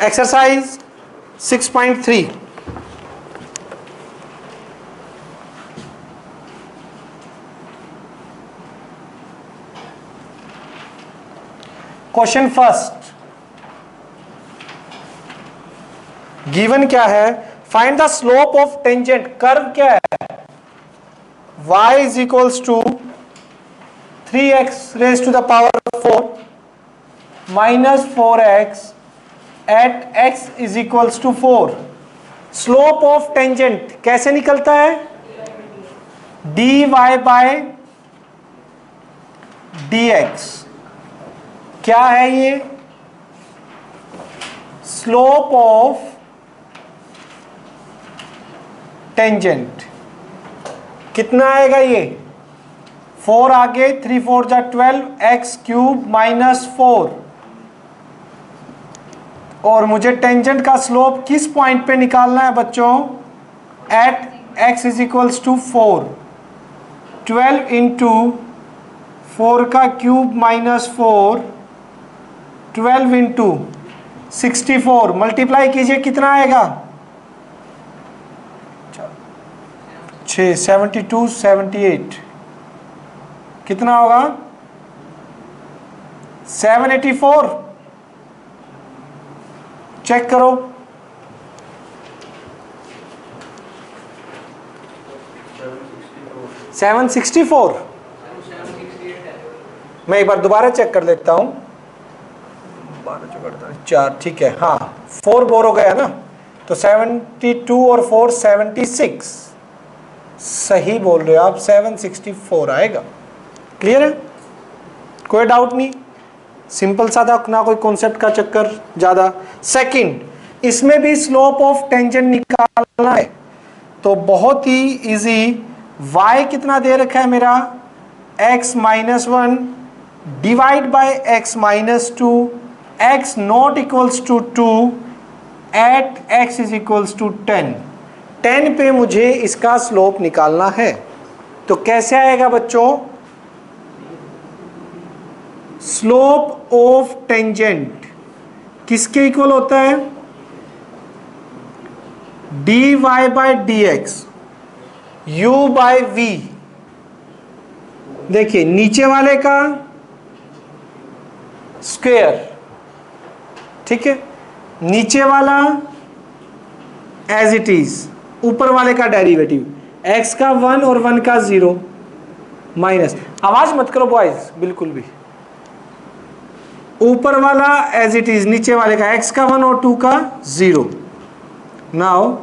Exercise 6.3 question first given क्या है, find the slope of tangent, curve क्या है, y is equals to 3x raise to the power 4 minus 4x at x is equals to 4। Slope of tangent कैसे निकलता है, dy by dx। क्या है ये, स्लोप ऑफ टेंजेंट। कितना आएगा ये, 4 आगे 3 4 जा 12 एक्स क्यूब माइनस 4। और मुझे टेंजेंट का स्लोप किस पॉइंट पे निकालना है बच्चों, at x is equals to 4। 12 into 4 का क्यूब माइनस 4, 12 इंटू 64 मल्टीप्लाई कीजिए, कितना आएगा 6 72 78, कितना होगा 784। चेक करो, सेवन 764। मैं एक बार दोबारा चेक कर लेता हूं, 4 ठीक है, हाँ 4 बोर हो गया ना, तो 72 और 4 76, सही बोल रहे हो आप, 764 आएगा। क्लियर है, कोई डाउट नहीं, सिंपल सा था ना, कोई कॉन्सेप्ट का चक्कर ज्यादा। सेकंड, इसमें भी स्लोप ऑफ टेंजेंट निकालना है तो बहुत ही इजी, y कितना दे रखा है मेरा, x minus 1 divide by x minus 2, x not equals to 2 at x is equals to 10। 10 पे मुझे इसका स्लोप निकालना है, तो कैसे आएगा बच्चों, स्लोप ऑफ टेंजेंट किसके इक्वल होता है, dy by dx u by v। देखिए नीचे वाले का स्क्वायर, ठीक है, नीचे वाला एज इट इज, ऊपर वाले का डेरिवेटिव, x का 1 और 1 का 0 माइनस, आवाज मत करो बॉयज बिल्कुल भी, ऊपर वाला एज इट इज, नीचे वाले का x का 1 और 2 का 0। नाउ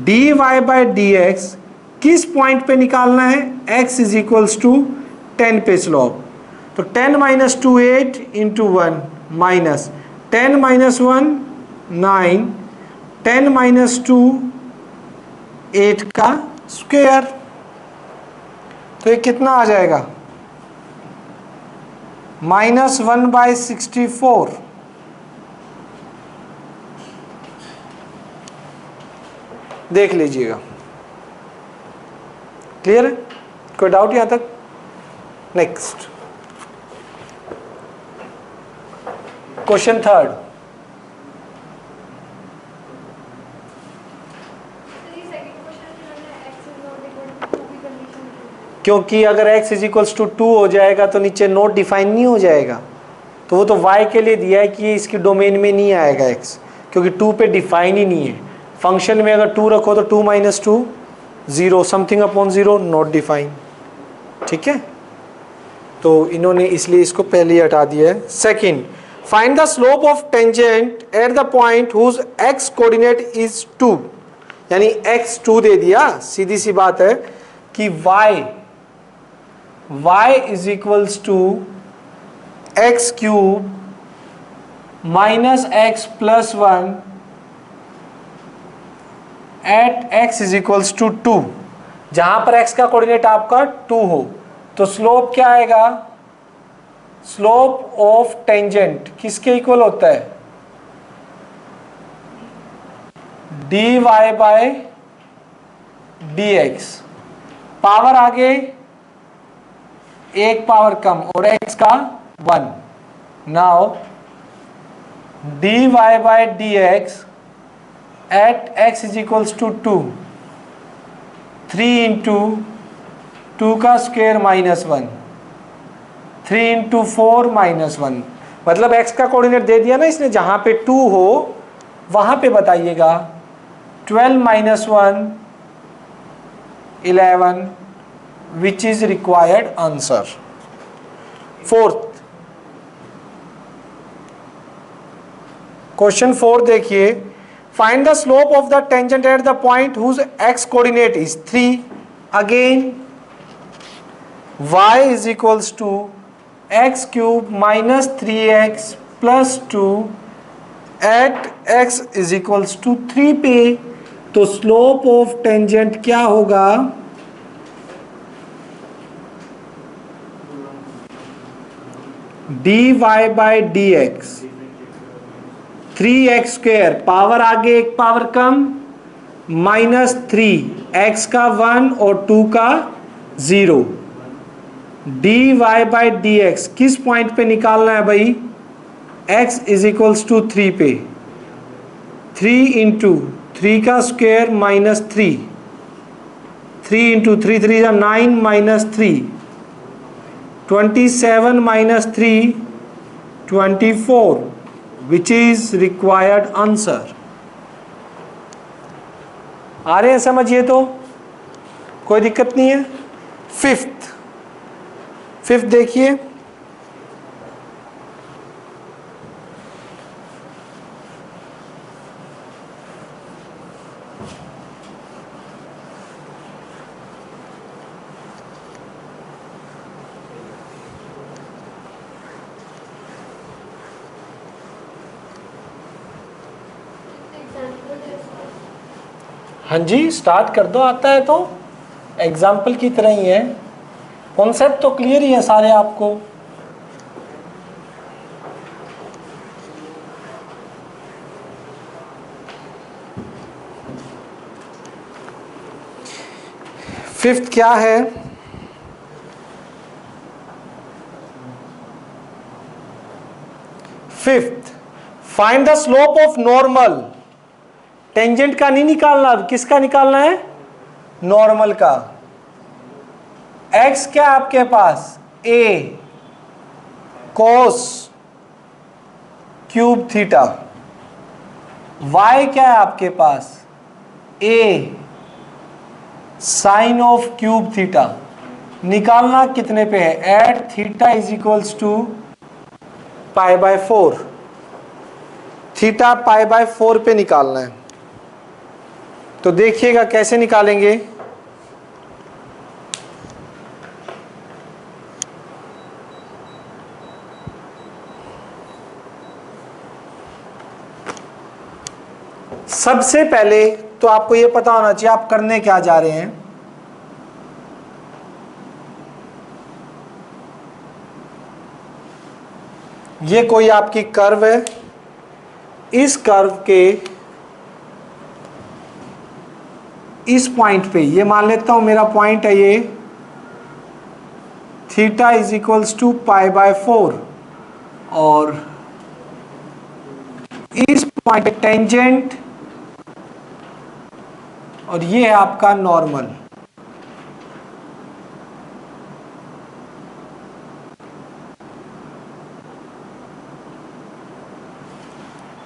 dy बाय dx किस पॉइंट पे निकालना है, x इज इक्वल्स टू 10 पे स्लोप, तो 10 minus 2 8 into 1 minus 10 minus 1 9, 10 minus 2 8 का स्क्वायर, तो ये कितना आ जाएगा, -1 बाय 64। देख लीजिएगा, क्लियर है, कोई डाउट यहां तक। नेक्स्ट क्वेश्चन थर्ड, क्योंकि अगर x इज इक्वल्स टू 2 हो जाएगा तो नीचे नोट डिफाइन नहीं हो जाएगा, तो वो तो y के लिए दिया है कि ये इसकी डोमेन में नहीं आएगा x, क्योंकि 2 पे डिफाइन ही नहीं है। फंक्शन में अगर 2 रखो तो 2 minus 2 0, something upon 0 not define, ठीक है, तो इन्होंने इसलिए इसको पहले ही हटा दिया है। Second, find the slope of tangent at the point whose x coordinate is 2, यानी x 2 दे दिया, सीधी सी बात है कि y is equals to x cube minus x plus 1 at x is equals to 2, जहां पर x का कोऑर्डिनेट आपका 2 हो, तो स्लोप क्या आएगा, स्लोप ऑफ टेंजेंट किसके इक्वल होता है, dy बाय dx, पावर आगे एक पावर कम और x का 1। Now d y by D x at x is equals to 2, 3 into 2 का स्क्वेयर -1, 3 इंटू 4 -1। मतलब x का कोऑर्डिनेट दे दिया ना इसने, जहां पे 2 हो वहां पे बताइएगा। 12 - 1 11 which is required answer. Fourth question 4 देखिए, find the slope of the tangent at the point whose x coordinate is 3। Again y is equals to x cube minus 3x plus 2 at x is equals to 3 पे। तो slope of tangent क्या होगा? D y by D x, 3x square, power आगे एक power कम, -3, x का 1 और 2 का 0। D y by D x किस पॉइंट पे निकालना है भाई? x इज इक्वल्स टू 3 पे। 3 इंटू 3 का square -3, 3 into 3 3 9 -3, 27 - 3 24 which is required answer. आ रहे हैं समझिए, तो कोई दिक्कत नहीं है। फिफ्थ देखिए, हाँ जी स्टार्ट कर दो, आता है तो एग्जाम्पल की तरह ही है। कॉन्सेप्ट तो क्लियर ही है सारे आपको। फिफ्थ क्या है? Fifth, find the slope of normal. Tangent का नहीं निकालना, किसका निकालना है? नॉर्मल का। x क्या आपके पास? a cos cube theta. y क्या है आपके पास? a sine of cube theta. निकालना कितने पे है? At theta is equals to π/4। Theta π/4 पे निकालना है। तो देखिएगा कैसे निकालेंगे। सबसे पहले तो आपको यह पता होना चाहिए आप करने क्या जा रहे हैं। ये कोई आपकी कर्व है, इस कर्व के इस पॉइंट पे, ये मान लेता हूं मेरा पॉइंट है ये, थीटा इज इक्वल्स टू π/4 और इस पॉइंट पे टेंजेंट और ये है आपका नॉर्मल।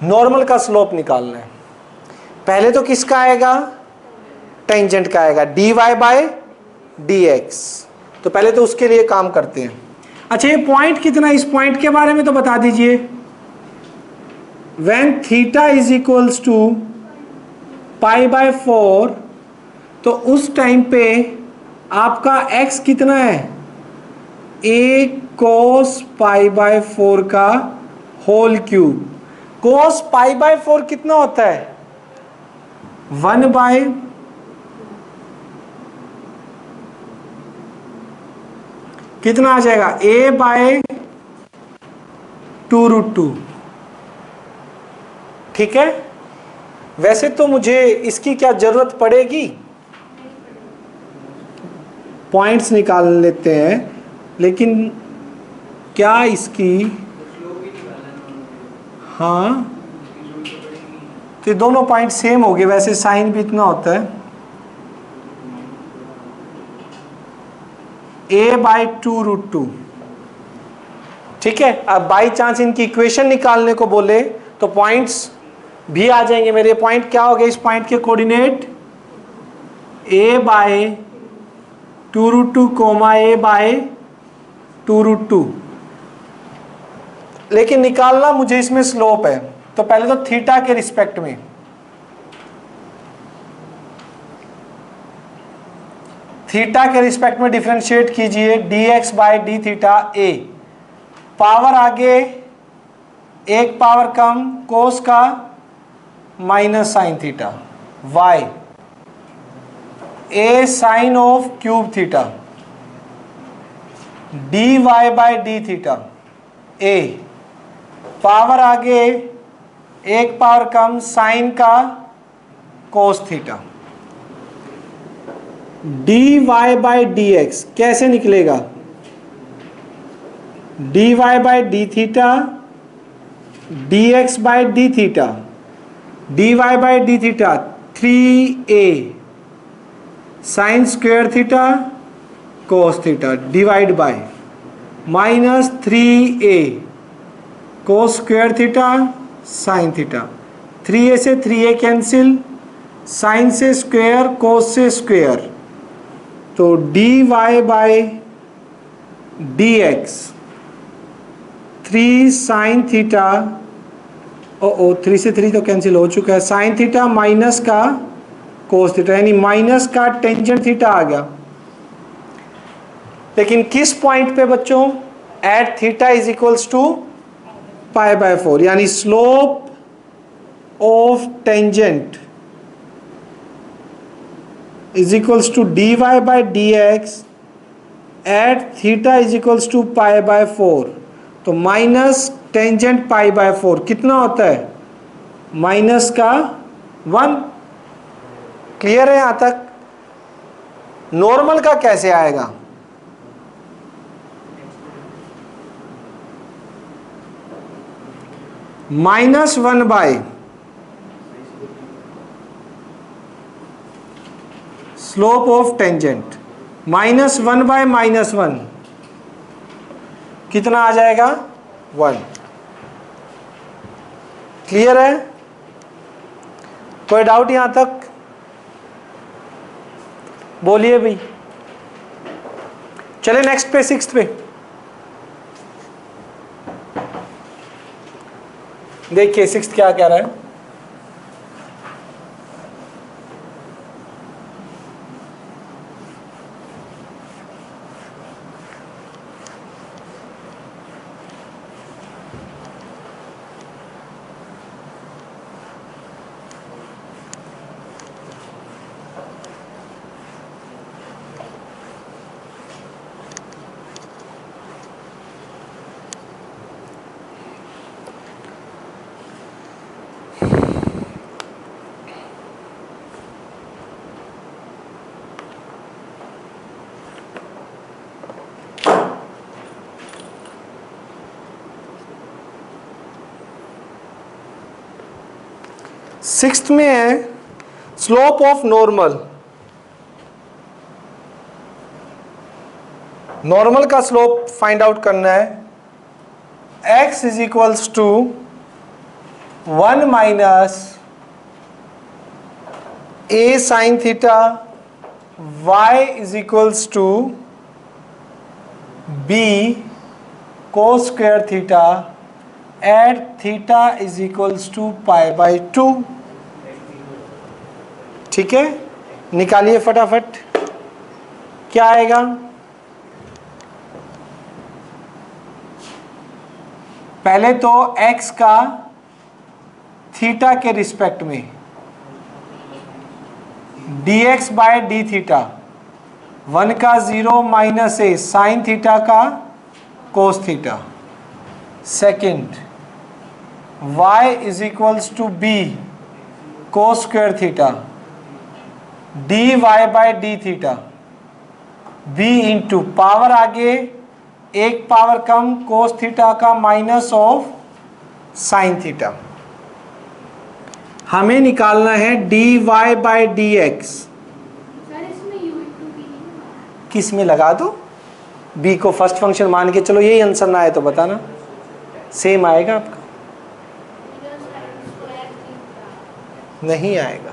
नॉर्मल का स्लोप निकालना है। पहले तो किसका आएगा? टेंजेंट का आएगा, dy बाय dx। तो पहले तो उसके लिए काम करते हैं। अच्छा ये पॉइंट कितना, इस पॉइंट के बारे में तो बता दीजिए। When theta is equals to π/4 तो उस टाइम पे आपका x कितना है? a cos π/4 का होल क्यूब। cos π/4 कितना होता है? 1/, कितना आ जाएगा? a/2√2। ठीक है। वैसे तो मुझे इसकी क्या जरूरत पड़ेगी, पॉइंट्स निकाल लेते हैं, लेकिन क्या इसकी, हाँ, तो ये दोनों पॉइंट सेम हो गए। वैसे साइन भी इतना होता है, a/2√2। ठीक है, अब बाई चांस इनकी इक्वेशन निकालने को बोले तो पॉइंट्स भी आ जाएंगे मेरे। पॉइंट क्या हो गए इस पॉइंट के कोऑर्डिनेट? a/2√2, a/2√2। लेकिन निकालना मुझे इसमें स्लोप है, तो पहले तो थीटा के रिस्पेक्ट में, थीटा के रिस्पेक्ट में डिफरेंशिएट कीजिए dx/d θ a। पावर आगे एक पावर कम कोस का minus sine theta y, a sine of cube theta dy/d θ a। Power आगे एक पावर कम साइन का कोस थीटा। dy/dx कैसे निकलेगा? dy/d θ dx/d θ। dy/d θ 3a sine square theta cos theta divide by minus 3a cos square theta sine theta. 3a से 3a cancel, sign से square कोस से square, तो dy/dx 3 sine theta, ओ 3 से 3 तो cancel हो चुका है, साइन थीटा माइनस का कोस थीटा, यानी माइनस का टेंजेंट थीटा आ गया। लेकिन किस पॉइंट पे बच्चों? At theta is equals to π/4, यानी slope of tangent is equals to dy/dx at theta is equals to π/4। तो माइनस टेंजेंट π/4 कितना होता है? माइनस का 1। क्लियर है यहां तक? नॉर्मल का कैसे आएगा? -1/, स्लोप ऑफ टेंजेंट -1/-1 कितना आ जाएगा? 1। क्लियर है? कोई डाउट यहां तक? बोलिए भाई। चले नेक्स्ट पे, 6th पे देखिए 6th क्या कह रहा है। सिक्स्थ में है स्लोप ऑफ नॉर्मल। नॉर्मल का स्लोप फाइंड आउट करना है। x is equals to 1 minus a sine theta, y is equals to b cos square theta at theta is equals to π/2। ठीक है, निकालिए फटाफट क्या आएगा। पहले तो x का थीटा के रिस्पेक्ट में dx/d थीटा, 1 का 0 माइनस a साइन थीटा का cos theta. Second y is equals to b cos square theta dy/d theta, b into power आगे एक पावर कम कोस थीटा का माइनस ऑफ साइन थीटा। हमें निकालना है dy बाई डी एक्स। किस में लगा दो, b को फर्स्ट फंक्शन मान के चलो, यही आंसर ना आए तो बताना, सेम आएगा आपका, नहीं आएगा।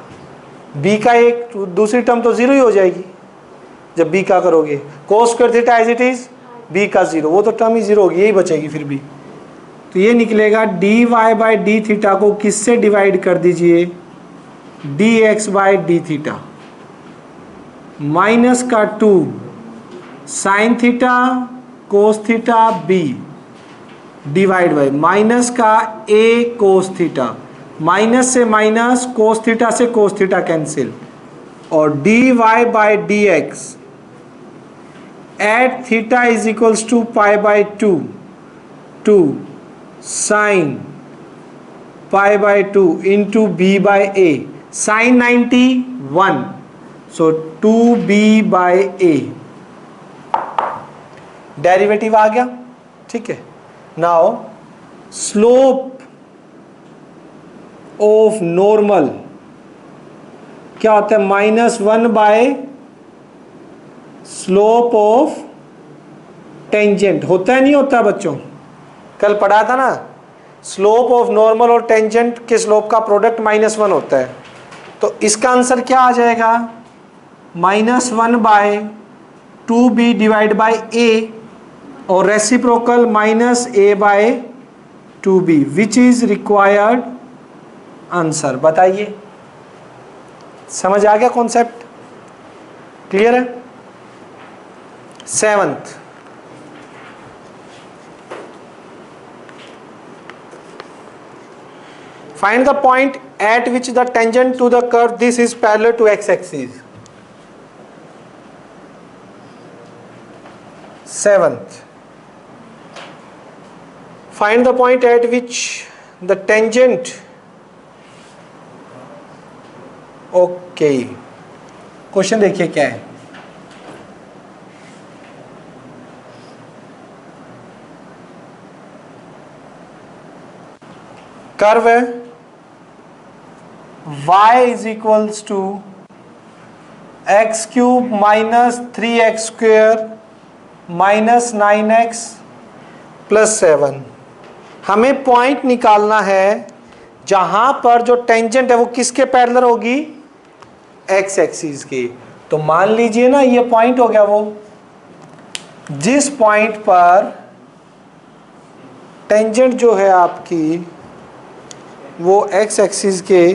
b का एक दूसरी टर्म तो जीरो ही हो जाएगी जब b का करोगे, cos square theta as it is b का जीरो, वो तो टर्म ही जीरो होगी, यही बचेगी फिर भी। तो ये निकलेगा dy बाई डी थीटा को किससे डिवाइड कर दीजिए, dx by D theta minus का 2 sine theta cos theta b divide by minus का a कोस थीटा, माइनस से माइनस, कोस थीटा से कोस थीटा कैंसिल, और dy by D x at theta is equals to pi by 2 sine pi by 2 into B by A, sine 91, so 2b by A, derivative आ गया, ठीक है। Now slope of normal क्या होता है, -1 bye slope of tangent, होता है नहीं होता बच्चों, कल पढ़ा था ना, स्लोप ऑफ नॉर्मल और टेंजेंट के स्लोप का प्रोडक्ट -1 होता है। तो इसका आंसर क्या आ जाएगा, -1 by 2b divide by a, और reciprocal -a by 2b, which is required answer. बताइए, समझ आ गया कॉन्सेप्ट, क्लियर है। 7th, find the point at which the tangent to the curve this is parallel to x-axis. 7th, find the point at which the tangent, okay, question देखिए क्या है, curve है y is equals to x cube minus 3x square minus 9x plus 7। हमें point निकालना है जहां पर जो टेंजेंट है वो किसके पैरेलल होगी, x एक्सिस के। तो मान लीजिए ना ये पॉइंट हो गया, वो जिस पॉइंट पर टेंजेंट जो है आपकी वो x एक्सिस के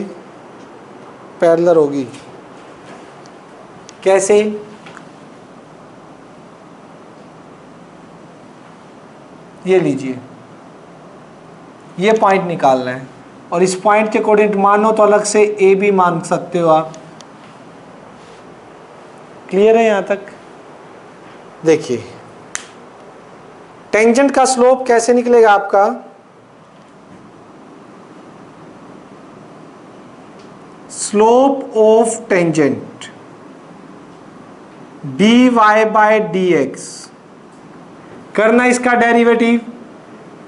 पैरेलल होगी। कैसे, ये लीजिए, ये पॉइंट निकालना है, और इस पॉइंट के कोऑर्डिनेट मानो तो अलग से a भी मान सकते हो आप। क्लियर है यहां तक। देखिए टेंजेंट का स्लोप कैसे निकलेगा आपका, slope of tangent dy by dx, करना इसका डेरिवेटिव,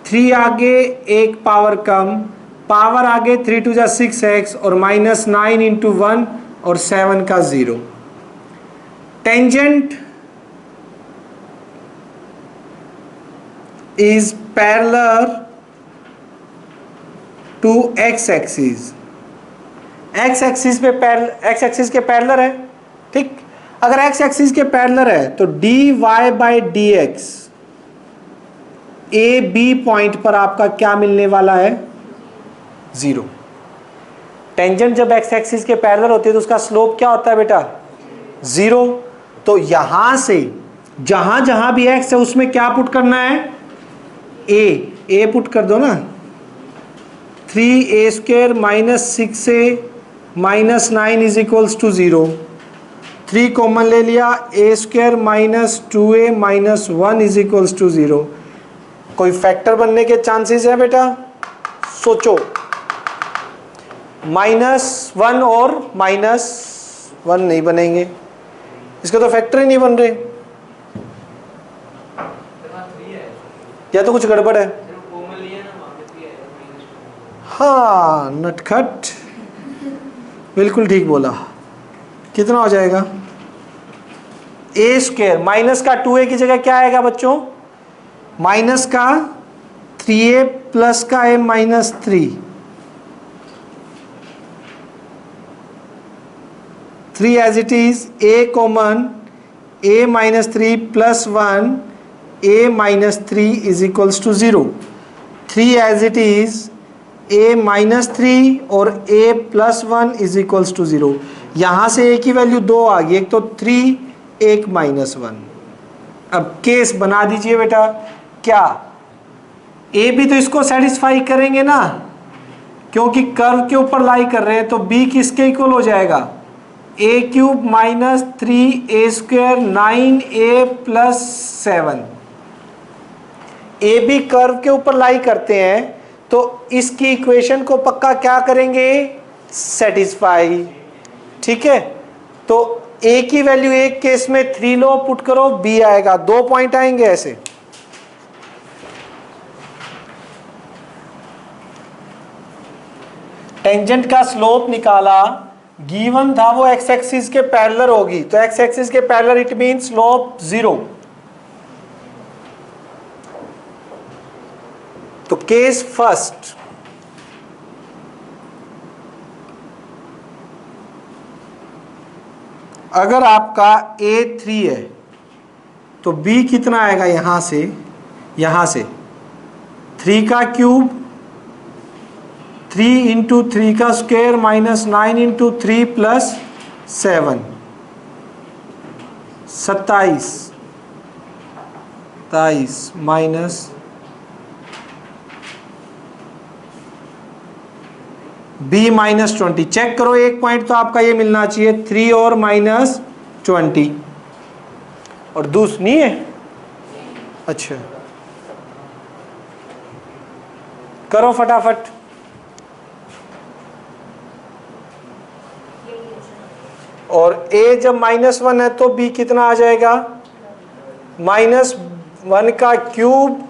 3 आगे एक पावर कम, पावर आगे 3 टू 6x और -9 इंटू 1 और 7 का 0। Tangent is parallel to x axis, x axis पे x एक्सिस के पैरेलल है, ठीक। अगर x एक्सिस के पैरेलल है तो dy by dx A B point पर आपका क्या मिलने वाला है, 0। टेंजेंट जब x एक्सिस के पैरेलल होती है तो उसका स्लोप क्या होता है बेटा, 0। तो यहां से जहां जहां भी x है उसमें क्या पुट करना है, a पुट कर दो ना, 3a square minus 6a minus 9 is equals to 0। 3 common ले लिया, a square minus 2a minus 1 is equals to 0। कोई फैक्टर बनने के चांसेस है बेटा, सोचो, -1 और -1 नहीं बनेंगे, इसके तो फैक्टर ही नहीं बन रहे, या तो कुछ गड़बड़ है। हाँ नटखट, बिल्कुल ठीक बोला। कितना हो जाएगा? ए स्क्वायर माइनस का 2a की जगह क्या आएगा बच्चों? माइनस का 3a प्लस का a minus 3 as it is, a common, a minus 3 plus 1 a minus 3 is equals to 0। 3 as it is, a minus 3 और a plus 1 is equals to 0। यहां से a की वैल्यू 2 आ गई, एक तो 3 एक माइनस 1। अब केस बना दीजिए बेटा, क्या a भी तो इसको सेटिस्फाई करेंगे ना, क्योंकि कर्व के ऊपर लाई कर रहे हैं, तो b किसके इक्वल हो जाएगा? a cube minus 3a square 9a plus 7। a भी कर्व के ऊपर लाई करते हैं, तो इसकी इक्वेशन को पक्का क्या करेंगे? सेटिस्फाई। ठीक है, तो a की वैल्यू एक केस में 3 लो, पुट करो, b आएगा, 2 पॉइंट आएंगे ऐसे। टेंजेंट का स्लोप निकाला, गिवन था वो x एक्सिस के पैरेलल होगी, तो x एक्सिस के पैरेलल इट मीन स्लोप 0। तो केस फर्स्ट, अगर आपका a 3 है तो b कितना आएगा? यहां से 3 का क्यूब, 3 इंटू 3 का square minus 9 into 3 plus 7, 27 minus b minus 20। Check करो, एक पॉइंट तो आपका ये मिलना चाहिए, 3 और माइनस 20, और दूसरी नहीं है। अच्छा करो फटाफट। और a जब -1 है तो b कितना आ जाएगा? -1 का cube,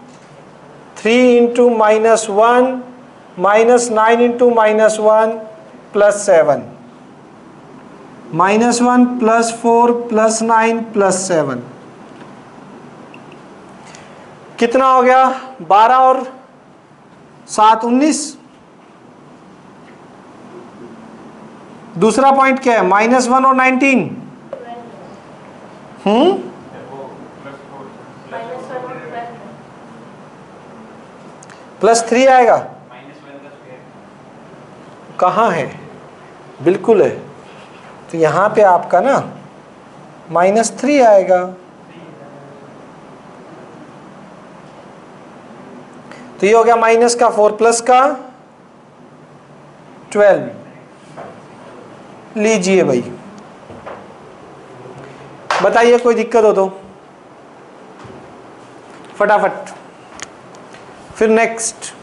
3 into -1 minus 9 into -1 plus 7, -1 plus 4 plus 9 plus 7, कितना हो गया? 12 और 7 19। दूसरा पॉइंट क्या है? -1 और 19। प्लस 3 आएगा। कहाँ है? बिल्कुल है, तो यहाँ पे आपका ना -3 आएगा। तो ये हो गया माइनस का 4 प्लस का 12। लीजिए भाई, बताइए कोई दिक्कत हो तो फटाफट। फिर नेक्स्ट,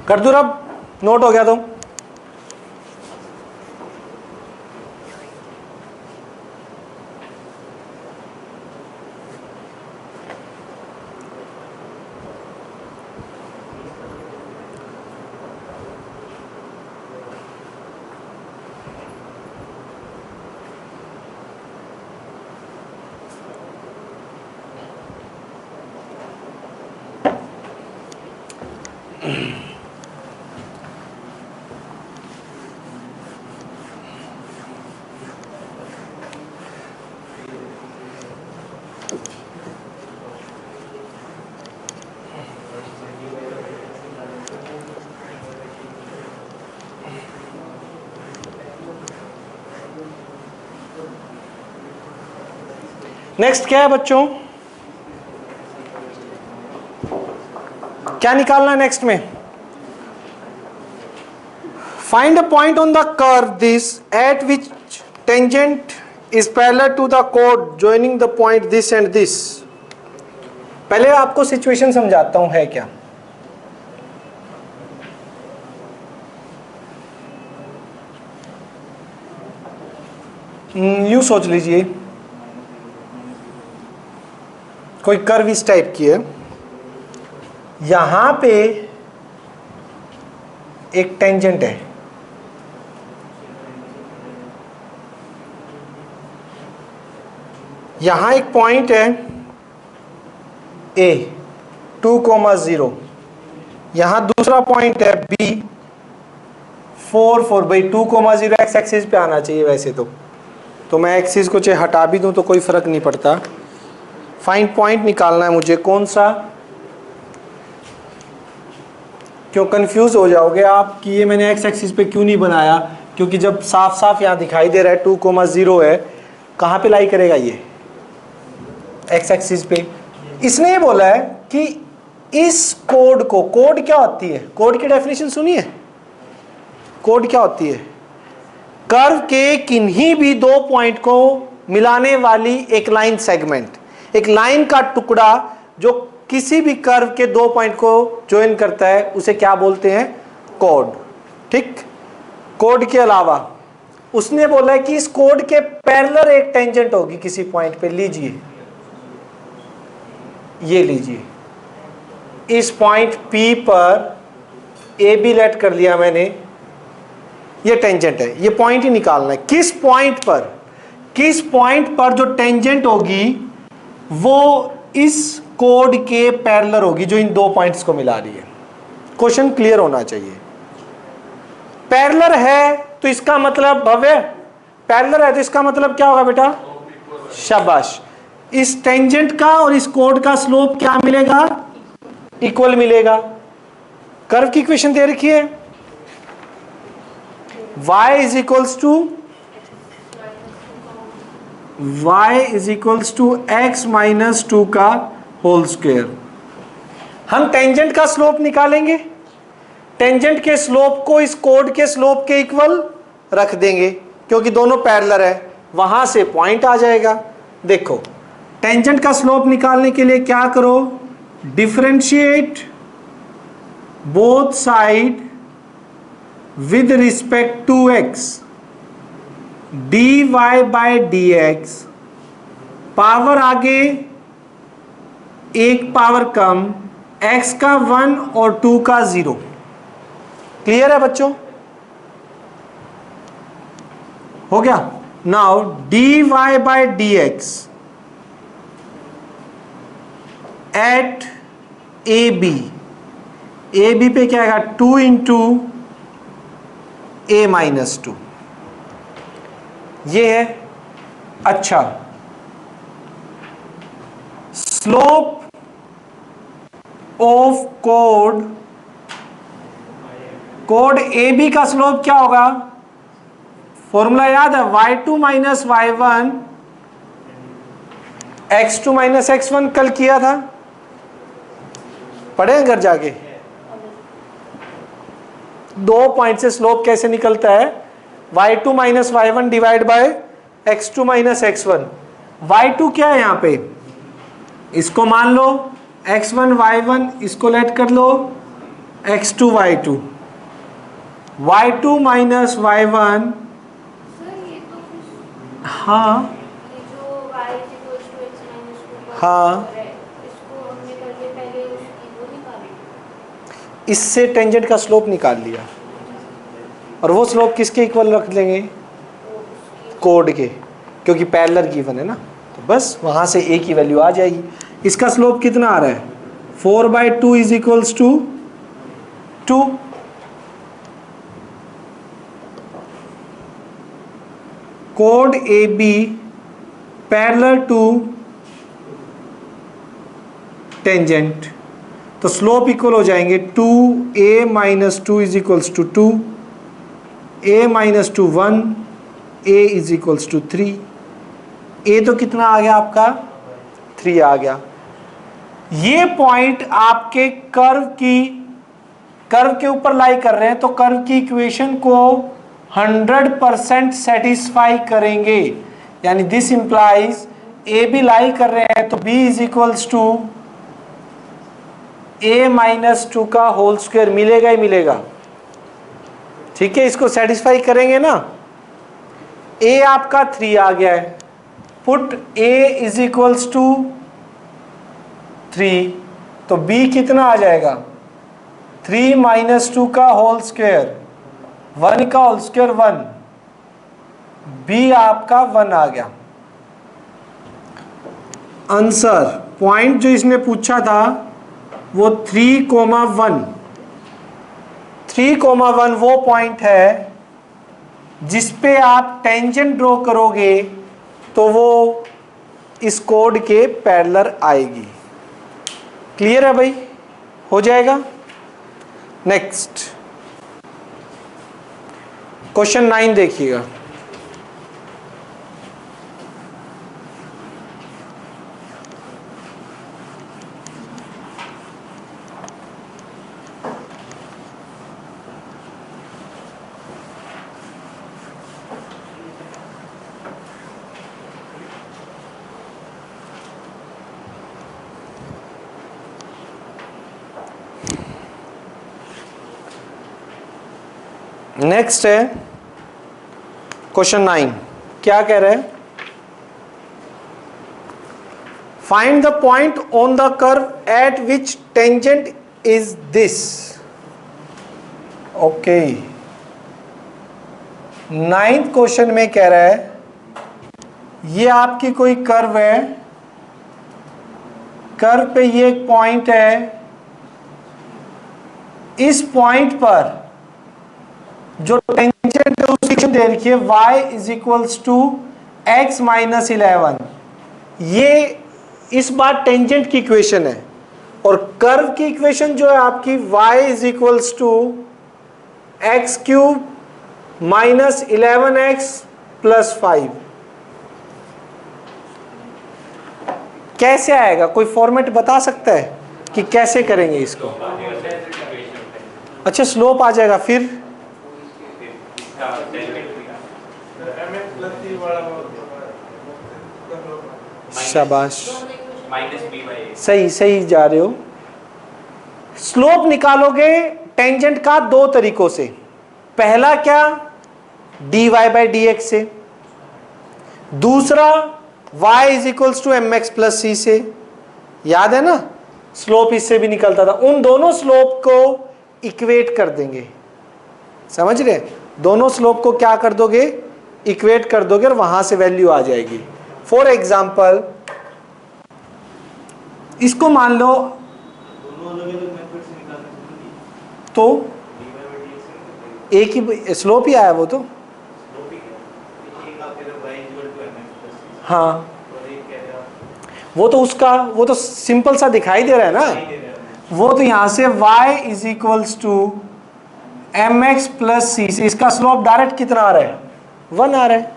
कर दूं अब, नोट हो गया तो। नेक्स्ट क्या है बच्चों? क्या निकालना है नेक्स्ट में? Find a point on the curve this at which tangent is parallel to the कोड joining the point this and this. पहले आपको सिचुएशन समझाता हूं है क्या। यूं सोच लीजिए कोई कर्व इस टाइप की है, यहां पे एक टेंजेंट है, यहां एक पॉइंट है A 2,0, यहां दूसरा पॉइंट है B 4 भाई 2,0 एक्स एक्सिस पे आना चाहिए वैसे तो मैं एक्सिस को चाहे हटा भी दूं तो कोई फर्क नहीं पड़ता। फाइंड पॉइंट निकालना है मुझे, कौन सा? क्यों कंफ्यूज हो जाओगे आप कि ये मैंने एक्स एक्सिस पे क्यों नहीं बनाया, क्योंकि जब साफ साफ यहाँ दिखाई दे रहा है 2,0 है, कहाँ पे लाई करेगा ये? एक्स एक्सिस पे। इसने ये बोला है कि इस कोड को, कोड क्या होती है? कोड की डेफिनेशन सुनिए। कोड क्या होती है? कर्व के किन्हीं भी दो पॉइंट को मिलाने वाली एक लाइन सेगमेंट, एक लाइन का टुकड़ा जो किसी भी कर्व के दो पॉइंट को ज्वाइन करता है, उसे क्या बोलते हैं? कोड। ठीक। कोड के अलावा उसने बोला है कि इस कोड के पैरेलल एक टेंजेंट होगी किसी पॉइंट पे। लीजिए, ये लीजिए, इस पॉइंट P पर ए बी लेट कर लिया मैंने, ये टेंजेंट है, ये पॉइंट ही निकालना है। किस पॉइंट पर, किस पॉइंट पर जो टेंजेंट होगी वो इस कोड के पैरेलल होगी जो इन दो पॉइंट्स को मिला रही है। क्वेश्चन क्लियर होना चाहिए। पैरेलल है तो इसका मतलब, भव्य, पैरेलल है तो इसका मतलब क्या होगा बेटा? शाबाश। इस टेंजेंट का और इस कोड का स्लोप क्या मिलेगा? इक्वल मिलेगा। कर्व की इक्वेशन दे रखी है, y is equals to x minus 2 का होल स्क्वायर। हम टेंजेंट का स्लोप निकालेंगे, टेंजेंट के स्लोप को इस कोड के स्लोप के इक्वल रख देंगे क्योंकि दोनों पैरेलल है, वहां से पॉइंट आ जाएगा। देखो, टेंजेंट का स्लोप निकालने के लिए क्या करो? Differentiate both side with respect to x, dy by dx, power आगे एक पावर कम, x का 1 और 2 का 0। क्लियर है बच्चों? हो गया। Now dy by dx at AB, AB पे क्या आएगा? 2 इंटू a माइनस 2, ये है। अच्छा, slope of code, code A B का स्लोप क्या होगा? फॉर्मूला याद है? y2 minus y1 x2 minus x1 कल किया था, पढ़े घर जाके। दो पॉइंट से स्लोप कैसे निकलता है? y2 minus y1 divide by x2 minus x1। y2 क्या है यहाँ पे? इसको मान लो x1 y1, इसको लेट कर लो x2 y2, y2 minus y1। हाँ हाँ, इससे टेंजेंट का स्लोप निकाल लिया और वो स्लोप किसके इक्वल रख लेंगे? कोड के, क्योंकि पैरेलल गिवन है ना, तो बस वहां से ए की वैल्यू आ जाएगी। इसका स्लोप कितना आ रहा है? 4/2 इज इक्वल्स टू 2। कोड A B parallel to tangent, तो स्लोप इक्वल हो जाएंगे 2a minus 2 is equals to 2, a minus 2 1, a is equals to 3। a तो कितना आ गया आपका? 3 आ गया। ये पॉइंट आपके कर्व के ऊपर लाई कर रहे हैं, तो कर्व की इक्वेशन को 100% सेटिस्फाई करेंगे। यानी दिस इंप्लाइज ए भी लाई कर रहे हैं तो B is equals to a-2 का होल स्क्वायर मिलेगा ही मिलेगा। ठीक है, इसको सेटिस्फाई करेंगे ना। a आपका 3 आ गया है, put a is equals to 3, तो b कितना आ जाएगा 3 - 2 का होल स्क्वायर, 1 का होल स्क्वायर 1, b आपका 1 आ गया। आंसर पॉइंट जो इसने पूछा था वो 3,1, 3,1 वो पॉइंट है जिस पे आप टेंजेंट ड्रॉ करोगे तो वो इस कोड के पैरेलल आएगी। क्लियर है भाई, हो जाएगा। नेक्स्ट क्वेश्चन 9 देखिएगा। नेक्स्ट है क्वेश्चन 9, क्या कह रहे हैं? Find the point on the curve at which tangent is this. Okay, 9th question में कह रहा है ये आपकी कोई कर्व है, कर्व पे ये एक पॉइंट है, इस पॉइंट पर जो टेंजेंट है उसकी इक्वेशन दे रखी है y is equals to x - 11। ये इस बार टेंजेंट की इक्वेशन है, और कर्व की इक्वेशन जो है आपकी y is equals to x³ - 11x + 5। कैसे आएगा, कोई फॉर्मेट बता सकता है कि कैसे करेंगे इसको? अच्छा, स्लोप आ जाएगा, फिर शाबाश, सही सही जा रहे हो। स्लोप निकालोगे टेंजेंट का 2 तरीकों से। पहला क्या, dy/dx से, दूसरा y is equals to mx + c से। याद है ना, स्लोप इससे भी निकलता था। उन दोनों स्लोप को इक्वेट कर देंगे, समझ रहे? दोनों स्लोप को क्या कर दोगे, इक्वेट कर दोगे, और वहां से वैल्यू आ जाएगी। फॉर एग्जाम्पल इसको मान लो, तो एक ही स्लोप ही आया वो तो, हाँ वो तो उसका, वो तो सिंपल सा दिखाई दे रहा है ना। वो तो यहां से y is equals to mx + c से इसका स्लोप डायरेक्ट कितना आ रहा है, 1 आ रहा है।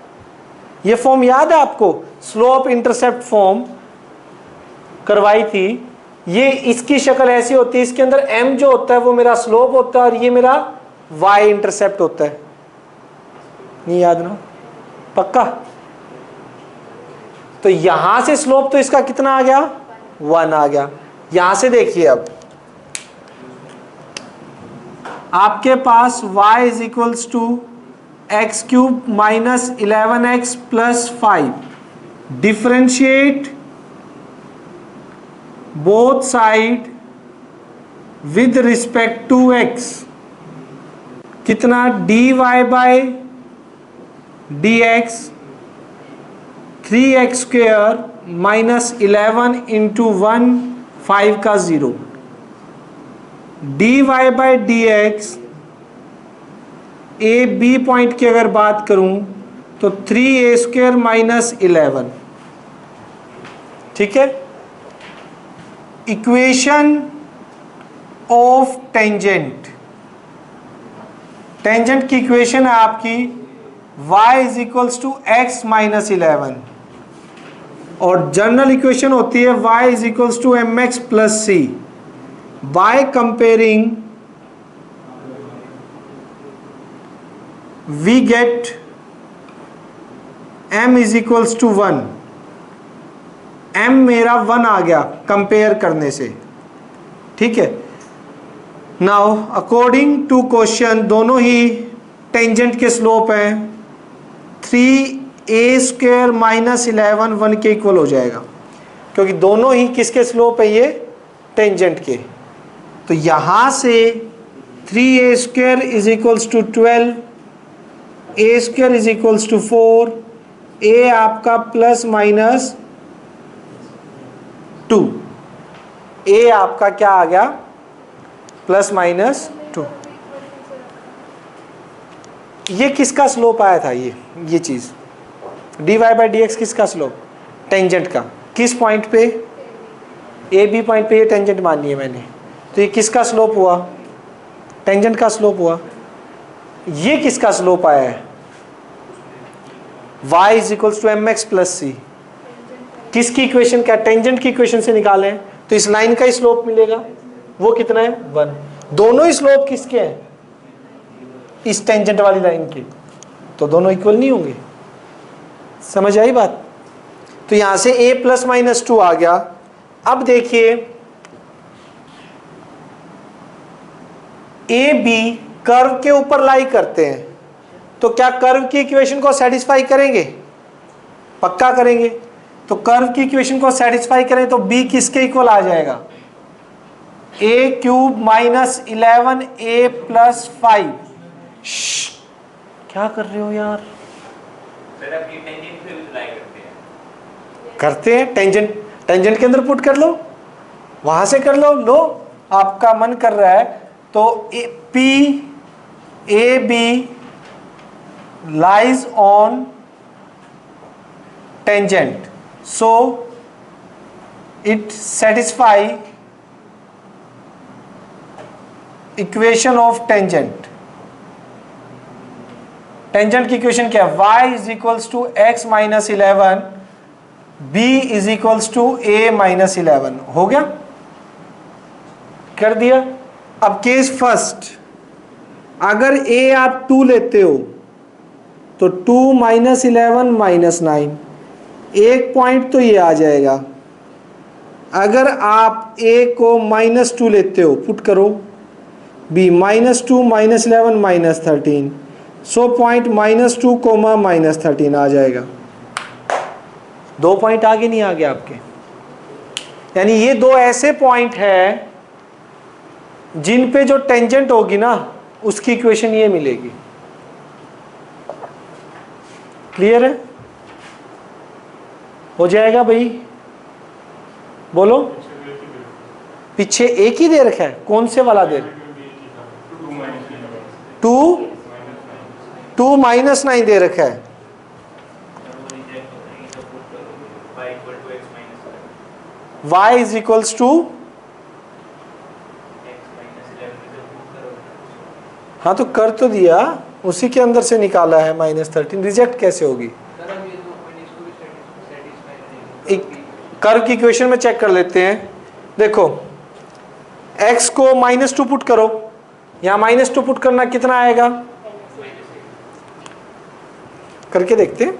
ये फॉर्म याद है आपको, स्लोप इंटरसेप्ट फॉर्म करवाई थी। ये इसकी शक्ल ऐसी होती है, इसके अंदर m जो होता है वो मेरा स्लोप होता है और ये मेरा y इंटरसेप्ट होता है। नहीं याद ना, पक्का? तो यहां से स्लोप तो इसका कितना आ गया, 1 आ गया। यहां से देखिए, अब आपके पास y is equals to x³ - 11x + 5, differentiate both side with respect to x। कितना, dy/dx 3x² - 11 × 1, 5 का 0, dy/dx ए बी पॉइंट की अगर बात करूं तो 3a² - 11। ठीक है, इक्वेशन ऑफ टेंजेंट, टेंजेंट की इक्वेशन है आपकी y is equals to x - 11। और जनरल इक्वेशन होती है y is equals to M x plus c by comparing we get m is equals to 1, m मेरा 1 आ गया कंपेयर करने से, ठीक है। नाउ अकॉर्डिंग टू क्वेश्चन दोनों ही टेंजेंट के स्लोप हैं 3a² माइनस 11 1 के इक्वल हो जाएगा, क्योंकि दोनों ही किसके स्लोप है, ये टेंजेंट के। तो यहां से 3a² is equals to 12, a² is equals to 4, a आपका प्लस माइनस 2, a आपका क्या आ गया, प्लस माइनस 2। ये किसका स्लोप आया था, ये चीज dy बाई डी एक्स किसका स्लोप, टेंजेंट का। किस पॉइंट पे, ए बी पॉइंट पे ये टेंजेंट मानी है मैंने, तो ये किसका स्लोप हुआ, टेंजेंट का स्लोप हुआ। ये किसका स्लोप आया है, y is equals to M x plus C, किसकी इक्वेशन, क्या टेंजेंट की इक्वेशन से निकालें तो इस लाइन का ही स्लोप मिलेगा, वो कितना है 1। दोनों ही स्लोप किसके हैं, इस टेंजेंट वाली लाइन के, तो दोनों इक्वल नहीं होंगे। समझ आई बात। तो यहां से a प्लस माइनस 2 आ गया। अब देखिए ए बी कर्व के ऊपर लाई करते हैं, तो क्या कर्व की इक्वेशन को सेटिस्फाई करेंगे, पक्का करेंगे। तो कर्व की इक्वेशन को सेटिस्फाई करें तो b किसके इक्वल आ जाएगा, a³ माइनस 11a प्लस 5। क्या कर रहे हो यार, करते हैं टेंजेंट के अंदर पुट कर लो, वहां से कर लो, लो आपका मन कर रहा है। तो P A B lies on tangent, so it satisfy equation of tangent। Tangent की इक्वेशन क्या है, y is equals to x minus 11, b is equals to a minus 11। हो गया, कर दिया। अब केस फर्स्ट, अगर a आप 2 लेते हो तो 2 माइनस 11 माइनस 9, एक पॉइंट तो ये आ जाएगा। अगर आप a को माइनस 2 लेते हो, पुट करो b minus 2 minus 11 minus 13, so point minus 2 comma minus 13 आ जाएगा। 2 पॉइंट आगे नहीं आ गया आपके, यानी ये 2 ऐसे पॉइंट हैं जिन पे जो टेंजेंट होगी ना उसकी इक्वेशन ये मिलेगी। क्लियर है, हो जाएगा भाई, बोलो। पीछे एक ही दे रखा है, कौन से वाला दे, 2 माइनस 9 दे रखा है। y इज इक्वल्स टू, हाँ तो कर तो दिया, उसी के अंदर से निकाला है माइनस 13, रिजेक्ट कैसे होगी। कर्व की इक्वेशन में चेक कर लेते हैं। देखो x को माइनस 2 पुट करो, यहां माइनस 2 पुट करना कितना आएगा, करके देखते हैं,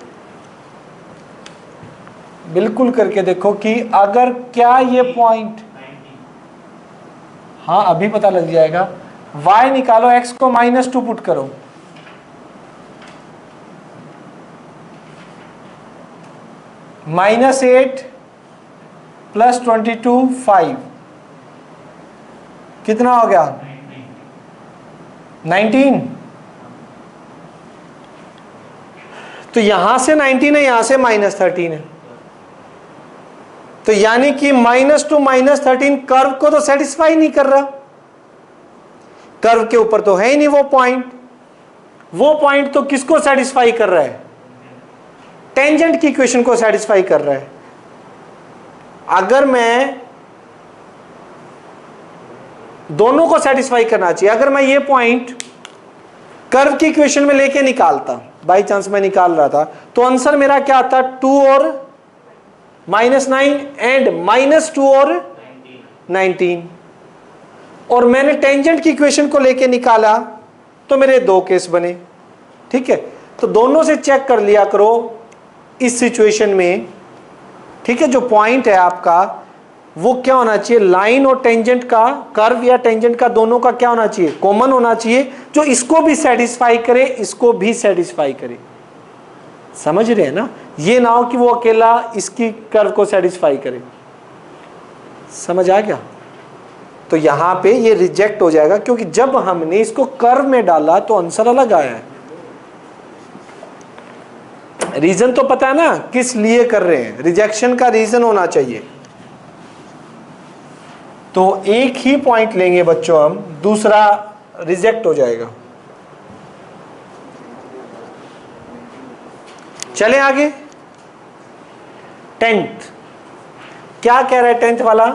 बिल्कुल करके देखो कि अगर क्या ये पॉइंट, हाँ अभी पता लग जाएगा। y निकालो, x को माइनस 2 पुट करो, -8 प्लस 22 5, कितना हो गया 19। तो यहां से 19 है, यहां से -13 है, तो यानी कि -2 -13 कर्व को तो सेटिस्फाई नहीं कर रहा। कर्व के ऊपर तो है ही नहीं वो पॉइंट तो किसको सेटिस्फाई कर रहा है, टेंजेंट की इक्वेशन को सेटिस्फाई कर रहा है। अगर मैं दोनों को सेटिस्फाई करना चाहिए, अगर मैं ये पॉइंट कर्व की इक्वेशन में लेके निकालता, बाई चांस मैं निकाल रहा था, तो आंसर मेरा क्या आता, 2 और -9 एंड -2 और 19। और मैंने टेंजेंट की इक्वेशन को लेके निकाला तो मेरे दो केस बने। ठीक है, तो दोनों से चेक कर लिया करो इस सिचुएशन में। ठीक है, जो पॉइंट है आपका वो क्या होना चाहिए, लाइन और टेंजेंट का, कर्व या टेंजेंट का, दोनों का क्या होना चाहिए, कॉमन होना चाहिए, जो इसको भी सेटिस्फाई करे इसको भी सेटिस्फाई करे। समझ रहे हैं ना, ये ना हो कि वो अकेला इसकी कर्व को सेटिस्फाई करे। समझ आ गया? तो यहां पे ये रिजेक्ट हो जाएगा, क्योंकि जब हमने इसको कर्व में डाला तो आंसर अलग आया है। रीजन तो पता है ना किस लिए कर रहे हैं, रिजेक्शन का रीजन होना चाहिए। तो एक ही पॉइंट लेंगे बच्चों हम, दूसरा रिजेक्ट हो जाएगा। चले आगे। 10th क्या कह रहा है 10th वाला?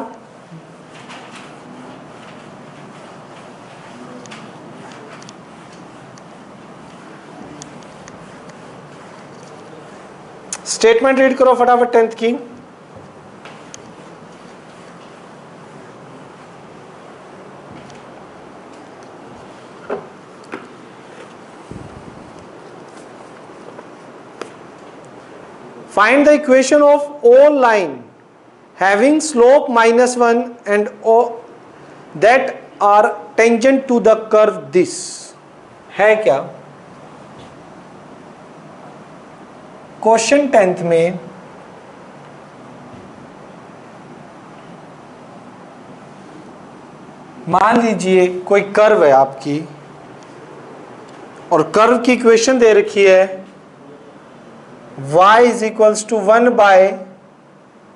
स्टेटमेंट रीड करो फटाफट 10th की। Find the equation of all line having slope -1 and that are tangent to the curve this। है क्या क्वेश्चन 10th में मान लीजिए कोई कर्व है आपकी और कर्व की इक्वेशन दे रखी है y is equals to 1 by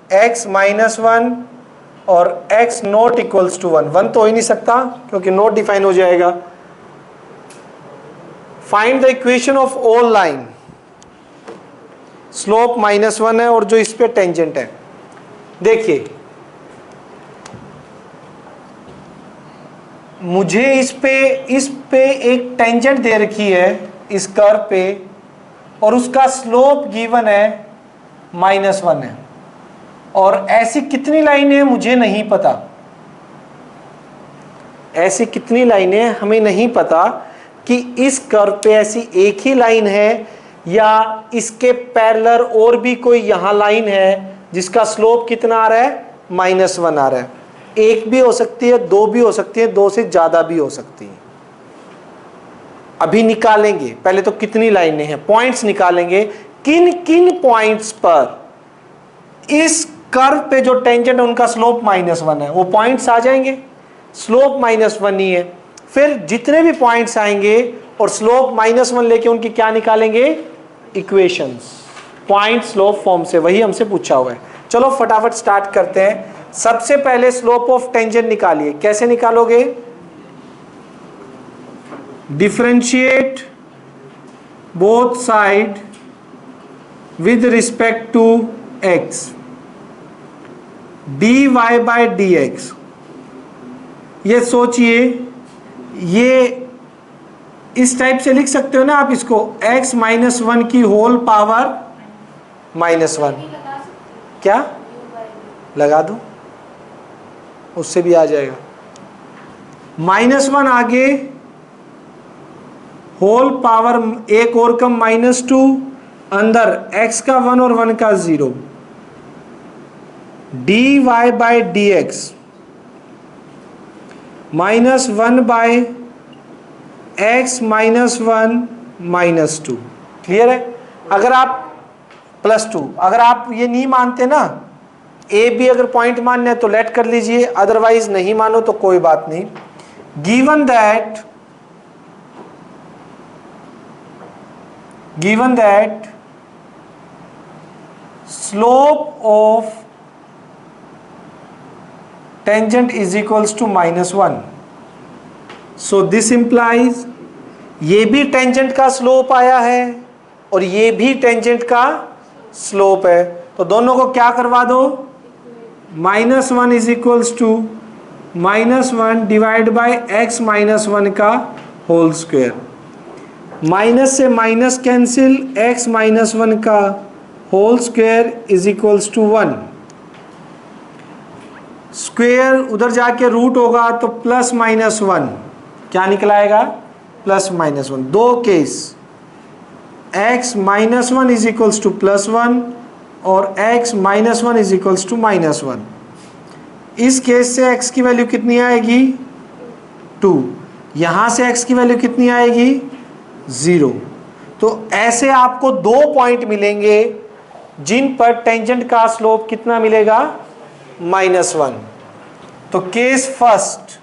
x -1 और x नॉट इक्वल्स टू 1। 1 तो हो ही नहीं सकता क्योंकि नॉट डिफाइन हो जाएगा। Find the equation of all line, slope -1 है और जो इस पे टेंजेंट है। देखिए मुझे इस पे एक टेंजेंट दे रखी है इस कर्व पे और उसका स्लोप गिवन है -1 है, और ऐसी कितनी लाइनें मुझे नहीं पता, ऐसी कितनी लाइनें हमें नहीं पता कि इस कर्व पे ऐसी एक ही लाइन है या इसके पैरेलल और भी कोई यहां लाइन है जिसका स्लोप कितना आ रहा है, -1 आ रहा है। एक भी हो सकती है, दो भी हो सकती है, दो से ज्यादा भी हो सकती है। अभी निकालेंगे, पहले तो कितनी लाइनें हैं, पॉइंट्स निकालेंगे, किन किन पॉइंट्स पर इस कर्व पे जो टेंजेंट है उनका स्लोप -1 है, वो पॉइंट्स आ जाएंगे। स्लोप -1 ही है, फिर जितने भी पॉइंट्स आएंगे और स्लोप -1 लेके उनकी क्या निकालेंगे, इक्वेशंस, पॉइंट स्लोप फॉर्म से, वही हमसे पूछा हुआ है। चलो फटाफट स्टार्ट करते हैं। सबसे पहले स्लोप ऑफ टेंजेंट निकालिए। कैसे निकालोगे, differentiate both side with respect to x, dy by dx। ये सोचिए, ये इस टाइप से लिख सकते हो ना आप इसको, x -1 की होल पावर -1। क्या लगा दो, उससे भी आ जाएगा। -1 आगे, होल पावर एक और कम -2, अंदर x का 1 और 1 का 0, dy by dx -1 by x -1 -2। Clear है? अगर आप +2, अगर आप ये नहीं मानते ना, ए भी अगर पॉइंट मानना है तो लेट कर लीजिए, अदरवाइज नहीं मानो तो कोई बात नहीं। Given that slope of tangent is equals to -1, so this implies ये भी टेंजेंट का स्लोप आया है और ये भी टेंजेंट का स्लोप है, तो दोनों को क्या करवा दो, -1 is equals to -1 divide by x -1 का होल स्क्वायर। माइनस से माइनस कैंसिल, x -1 का whole square is equals to 1। Square उधर जाके रूट होगा तो प्लस माइनस 1, क्या निकल आएगा? Plus minus 1। दो case, x minus 1 is equals to plus 1 और x minus 1 is equals to minus 1। इस केस से x की वैल्यू कितनी आएगी? 2। यहां से x की वैल्यू कितनी आएगी? 0। तो ऐसे आपको दो पॉइंट मिलेंगे जिन पर टेंजेंट का स्लोप कितना मिलेगा? -1। तो केस फर्स्ट,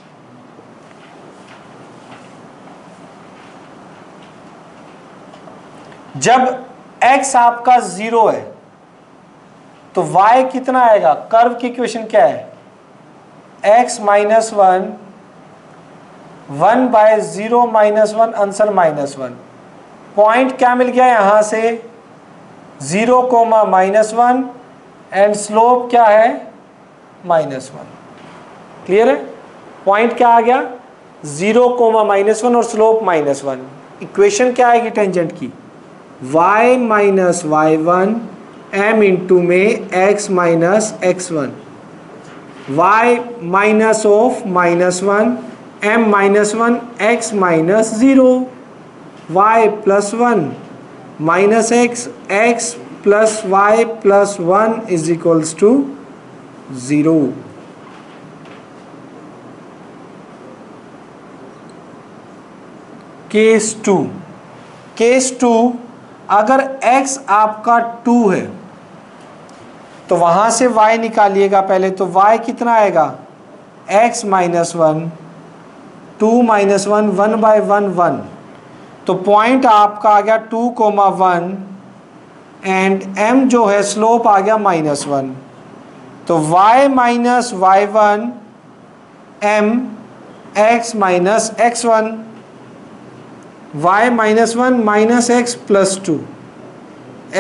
जब x आपका 0 है तो y कितना आएगा? कर्व की इक्वेशन क्या है? x minus 1 1/0 -1 answer -1। पॉइंट क्या मिल गया यहां से? 0, -1 एंड स्लोप क्या है? -1। क्लियर है? पॉइंट क्या आ गया? 0, -1 और स्लोप -1। इक्वेशन क्या आएगी टेंजेंट की? y minus y1 m into में x minus x1, y minus of -1 m -1 x minus 0, y plus 1 minus x plus y plus 1 is equals to 0। Case 2, अगर x आपका 2 है तो वहां से y निकालिएगा पहले। तो y कितना आएगा? x minus 1, 2 minus 1, 1/1 1। तो पॉइंट आपका आ गया 2, 1 एंड m जो है स्लोप आ गया -1। तो y minus y1 m x minus x1, y minus 1 minus x plus 2,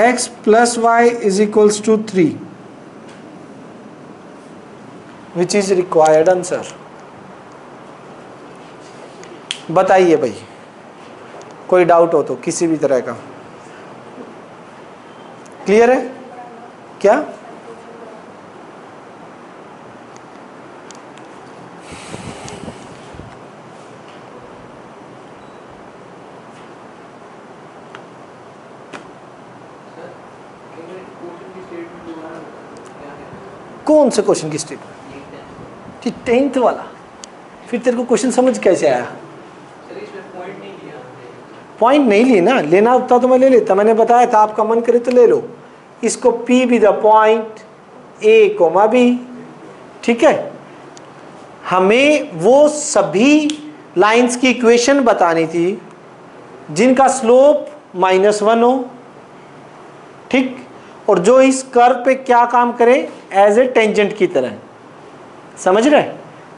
x plus y is equals to 3, which is required answer. बताइए भाई, कोई डाउट हो तो किसी भी तरह का? क्लियर है क्या? कौन से क्वेश्चन की स्टेटमेंट? 10th वाला। फिर तेरे को क्वेश्चन समझ कैसे आया? पॉइंट नहीं लिए ना, लेना होता तो मैं ले लेता। मैंने बताया था आपका मन करे तो ले लो। इसको P भी द पॉइंट A, B, ठीक है। हमें वो सभी लाइंस की इक्वेशन बतानी थी जिनका स्लोप -1 हो, ठीक, और जो इस कर्व पे क्या काम करे? एज ए टेंजेंट की तरह। समझ रहे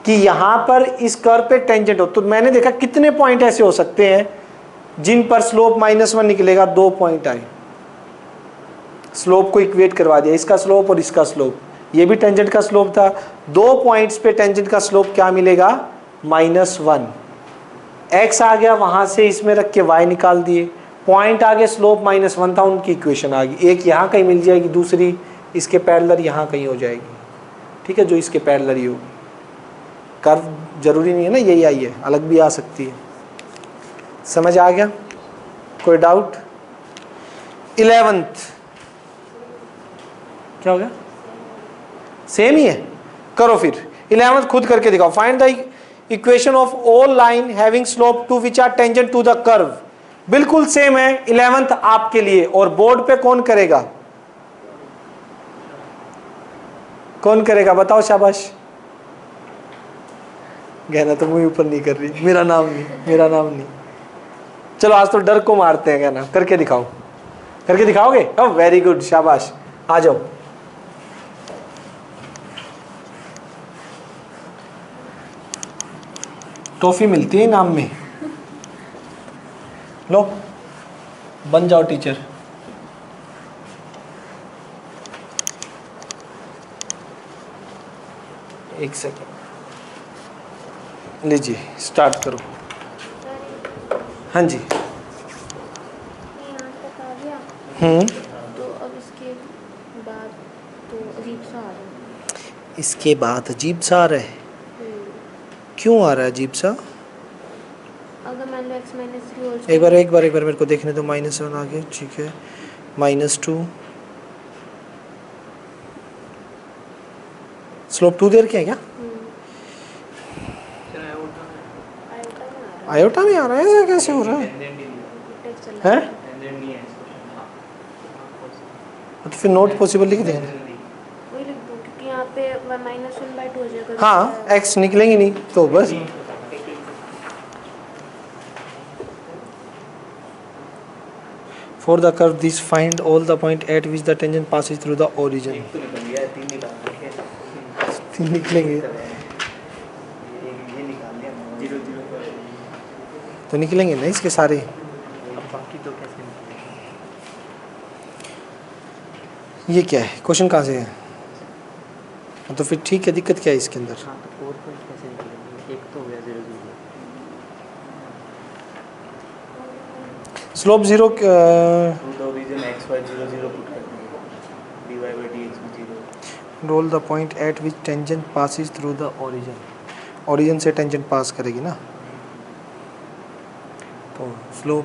कि यहां पर इस कर्व पे टेंजेंट हो। तो मैंने देखा कितने पॉइंट ऐसे हो सकते हैं जिन पर स्लोप -1 निकलेगा। 2 पॉइंट आए, स्लोप को इक्वेट करवा दिया, इसका स्लोप और इसका स्लोप। ये भी टेंजेंट का स्लोप था। 2 पॉइंट्स पे टेंजेंट का स्लोप क्या मिलेगा? -1। x आ गया, वहां से इसमें रख के y निकाल दिए। पॉइंट आ गया, स्लोप -1 था, उनकी इक्वेशन आ गई। एक यहाँ कहीं मिल जाएगी, दूसरी इसके पैरेलल यहाँ कहीं हो जाएगी, ठीक है, जो इसके पैरेलल ही होगी। कर्व जरूरी नहीं है ना यही आई है, अलग भी आ सकती है। समझ आ गया? कोई डाउट? 11th क्या हो गया? सेम ही है, करो फिर। 11th खुद करके दिखाओ। Find the equation of all line having slope two which are tangent to the curve. बिल्कुल सेम है 11th आपके लिए। और बोर्ड पे कौन करेगा? कौन करेगा बताओ, शाबाश। गहना तो मुंह ऊपर नहीं कर रही, मेरा नाम नहीं, मेरा नाम नहीं। चलो आज तो डर को मारते हैं, गहना करके दिखाओ। करके दिखाओगे? ओह वेरी गुड, शाबाश, आ जाओ। टॉफी मिलती है इनाम में, लो बन जाओ टीचर। एक सेकेंड, लीजिए स्टार्ट करो। हाँ जी। तो अब इसके इसके बाद अजीब सा आ रहा है, क्यों आ रहा है अजीब सा? अगर मान लो x माइनस 3 एक बार मेरे को देखने दो। -1 आ गया, ठीक है। -2 स्लोप 2 दे रखे हैं क्या? आयोटा में आ रहा है, ऐसा कैसे हो रहा है? तो फिर नोट पॉसिबल लिख देंगे। वही लिख दो क्योंकि यहाँ पे -1/2 हो जाएगा। हाँ, x निकलेंगे नहीं तो बस। For the curve this find all the point at which the tangent passes through the origin। तीन निकलेंगे तो निकलेंगे ना इसके सारे। बाकी तो कैसे निकलेंगे? ये क्या है, क्वेश्चन कहाँ से है? तो फिर ठीक है, दिक्कत क्या है इसके अंदर? हाँ तो 4 पॉइंट कैसे निकलेंगे? एक तो हो गया 0 0। Slope 0 origin x y 0 0 put कर देंगे, dy/dx भी 0। Roll the point at which tangent passes through the origin. Origin से टेंजेंट पास करेगी ना, तो स्लोप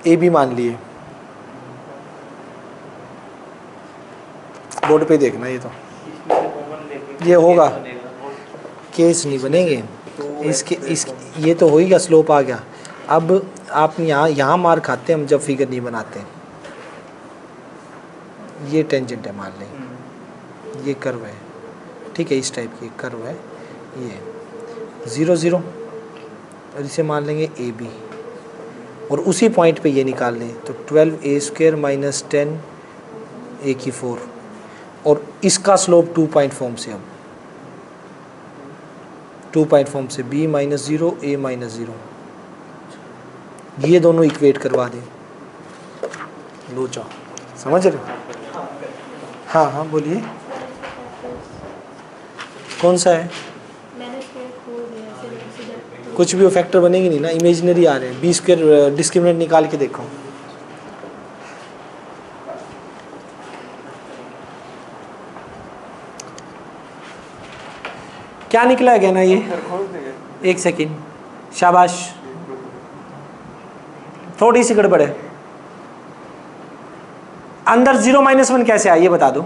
ए बी मान लिए। बोर्ड पे देखना, ये तो इसमें से कॉमन लेके ये होगा, बनेगा। केस नहीं बनेंगे इसके। ये तो हो ही गया, स्लोप आ गया। अब आप यहाँ मार खाते हैं हम जब फिगर नहीं बनाते। ये टेंजेंट है मान लें, ये कर्व है, ठीक है, इस टाइप की कर्व है ये 0 0, और इसे मान लेंगे ए बी, और उसी पॉइंट पे ये निकाल लें तो 12a² - 10 a⁴, और इसका स्लोप 2 पॉइंट फॉर्म से, अब 2 पॉइंट फॉर्म से b - 0 a - 0, ये दोनों इक्वेट करवा दें। लोचा समझ रहे हो? हाँ हाँ बोलिए, कौन सा है? मैंने इसको खोल दिया सीधा। कुछ भी वो फैक्टर बनेगी नहीं ना, इमेजिनरी आ रहे हैं। b² डिस्क्रिमिनेंट निकाल के देखो। क्या निकला है ना ये? एक सेकेंड, शाबाश, थोड़ी सी गड़बड़ है। अंदर 0 - 1 कैसे आया ये बता दो।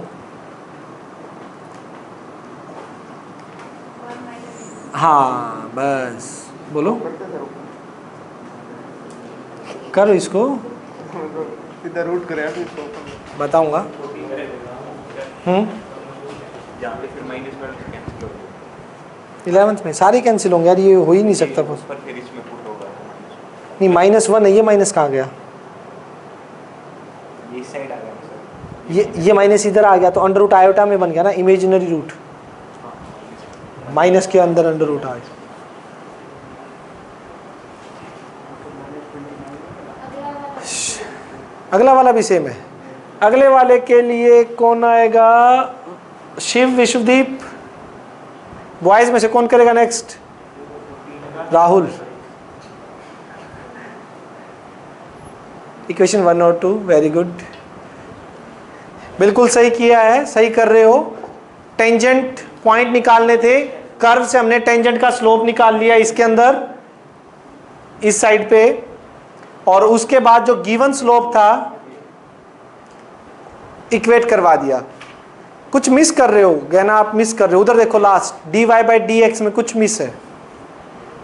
हाँ बस बोलो, करो इसको, सीधा रूट करें इसको। बताऊंगा। जहाँ पे फिर -1 कैंसिल हो 11th में सारे कैंसिल होंगे यार, ये हो ही नहीं सकता। पर फिर इसमें पुट होगा नहीं -1 है, ये माइनस कहाँ गया? ये साइड आ गया सर। ये माइनस इधर आ गया तो अंडर रूट आयोटा में बन गया ना, इमेजिनरी रूट। माइनस के अंदर अंडर रूट आ गया। अगला वाला भी सेम है। अगले वाले के लिए कौन आएगा? शिव, विश्वदीप, बॉयज में से कौन करेगा नेक्स्ट? राहुल। इक्वेशन 1 और 2, वेरी गुड, बिल्कुल सही किया है, सही कर रहे हो। टेंजेंट पॉइंट निकालने थे, कर्व से हमने टेंजेंट का स्लोप निकाल लिया इसके अंदर, इस साइड पे, और उसके बाद जो गिवन स्लोप था इक्वेट करवा दिया। कुछ मिस कर रहे हो गहना, आप मिस कर रहे हो, उधर देखो लास्ट dy/dx में कुछ मिस है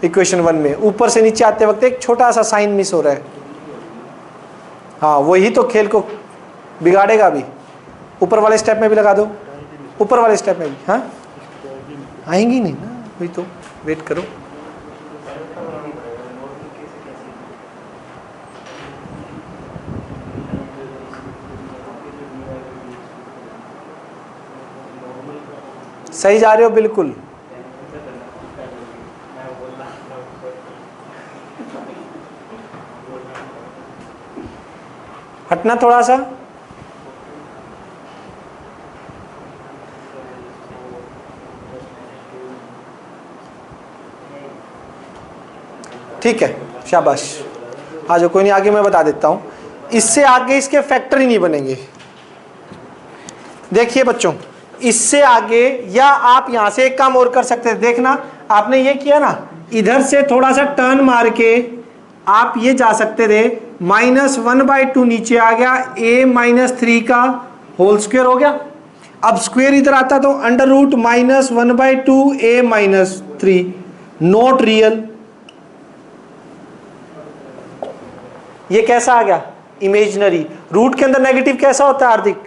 इक्वेशन 1 में। ऊपर से नीचे आते वक्त एक छोटा सा साइन मिस हो रहा है। हाँ वही तो खेल को बिगाड़ेगा भी। ऊपर वाले स्टेप में भी लगा दो, ऊपर वाले स्टेप में भी। हाँ आएंगी नहीं ना, वही तो, वेट करो। सही जा रहे हो बिल्कुल। हटना थोड़ा सा, ठीक है, शाबाश। हाँ जो कोई नहीं, आगे मैं बता देता हूँ। इससे आगे इसके फैक्टर ही नहीं बनेंगे। देखिए बच्चों, इससे आगे, या आप यहां से एक काम और कर सकते हैं। देखना, आपने ये किया ना, इधर से थोड़ा सा टर्न मार के आप ये जा सकते थे, -1/2 नीचे आ गया, a-3 का होल स्क्वायर हो गया। अब स्क्वायर इधर आता तो √-1/2 a-3, नॉट रियल। ये कैसा आ गया? इमेजिनरी। रूट के अंदर नेगेटिव कैसा होता है हार्दिक?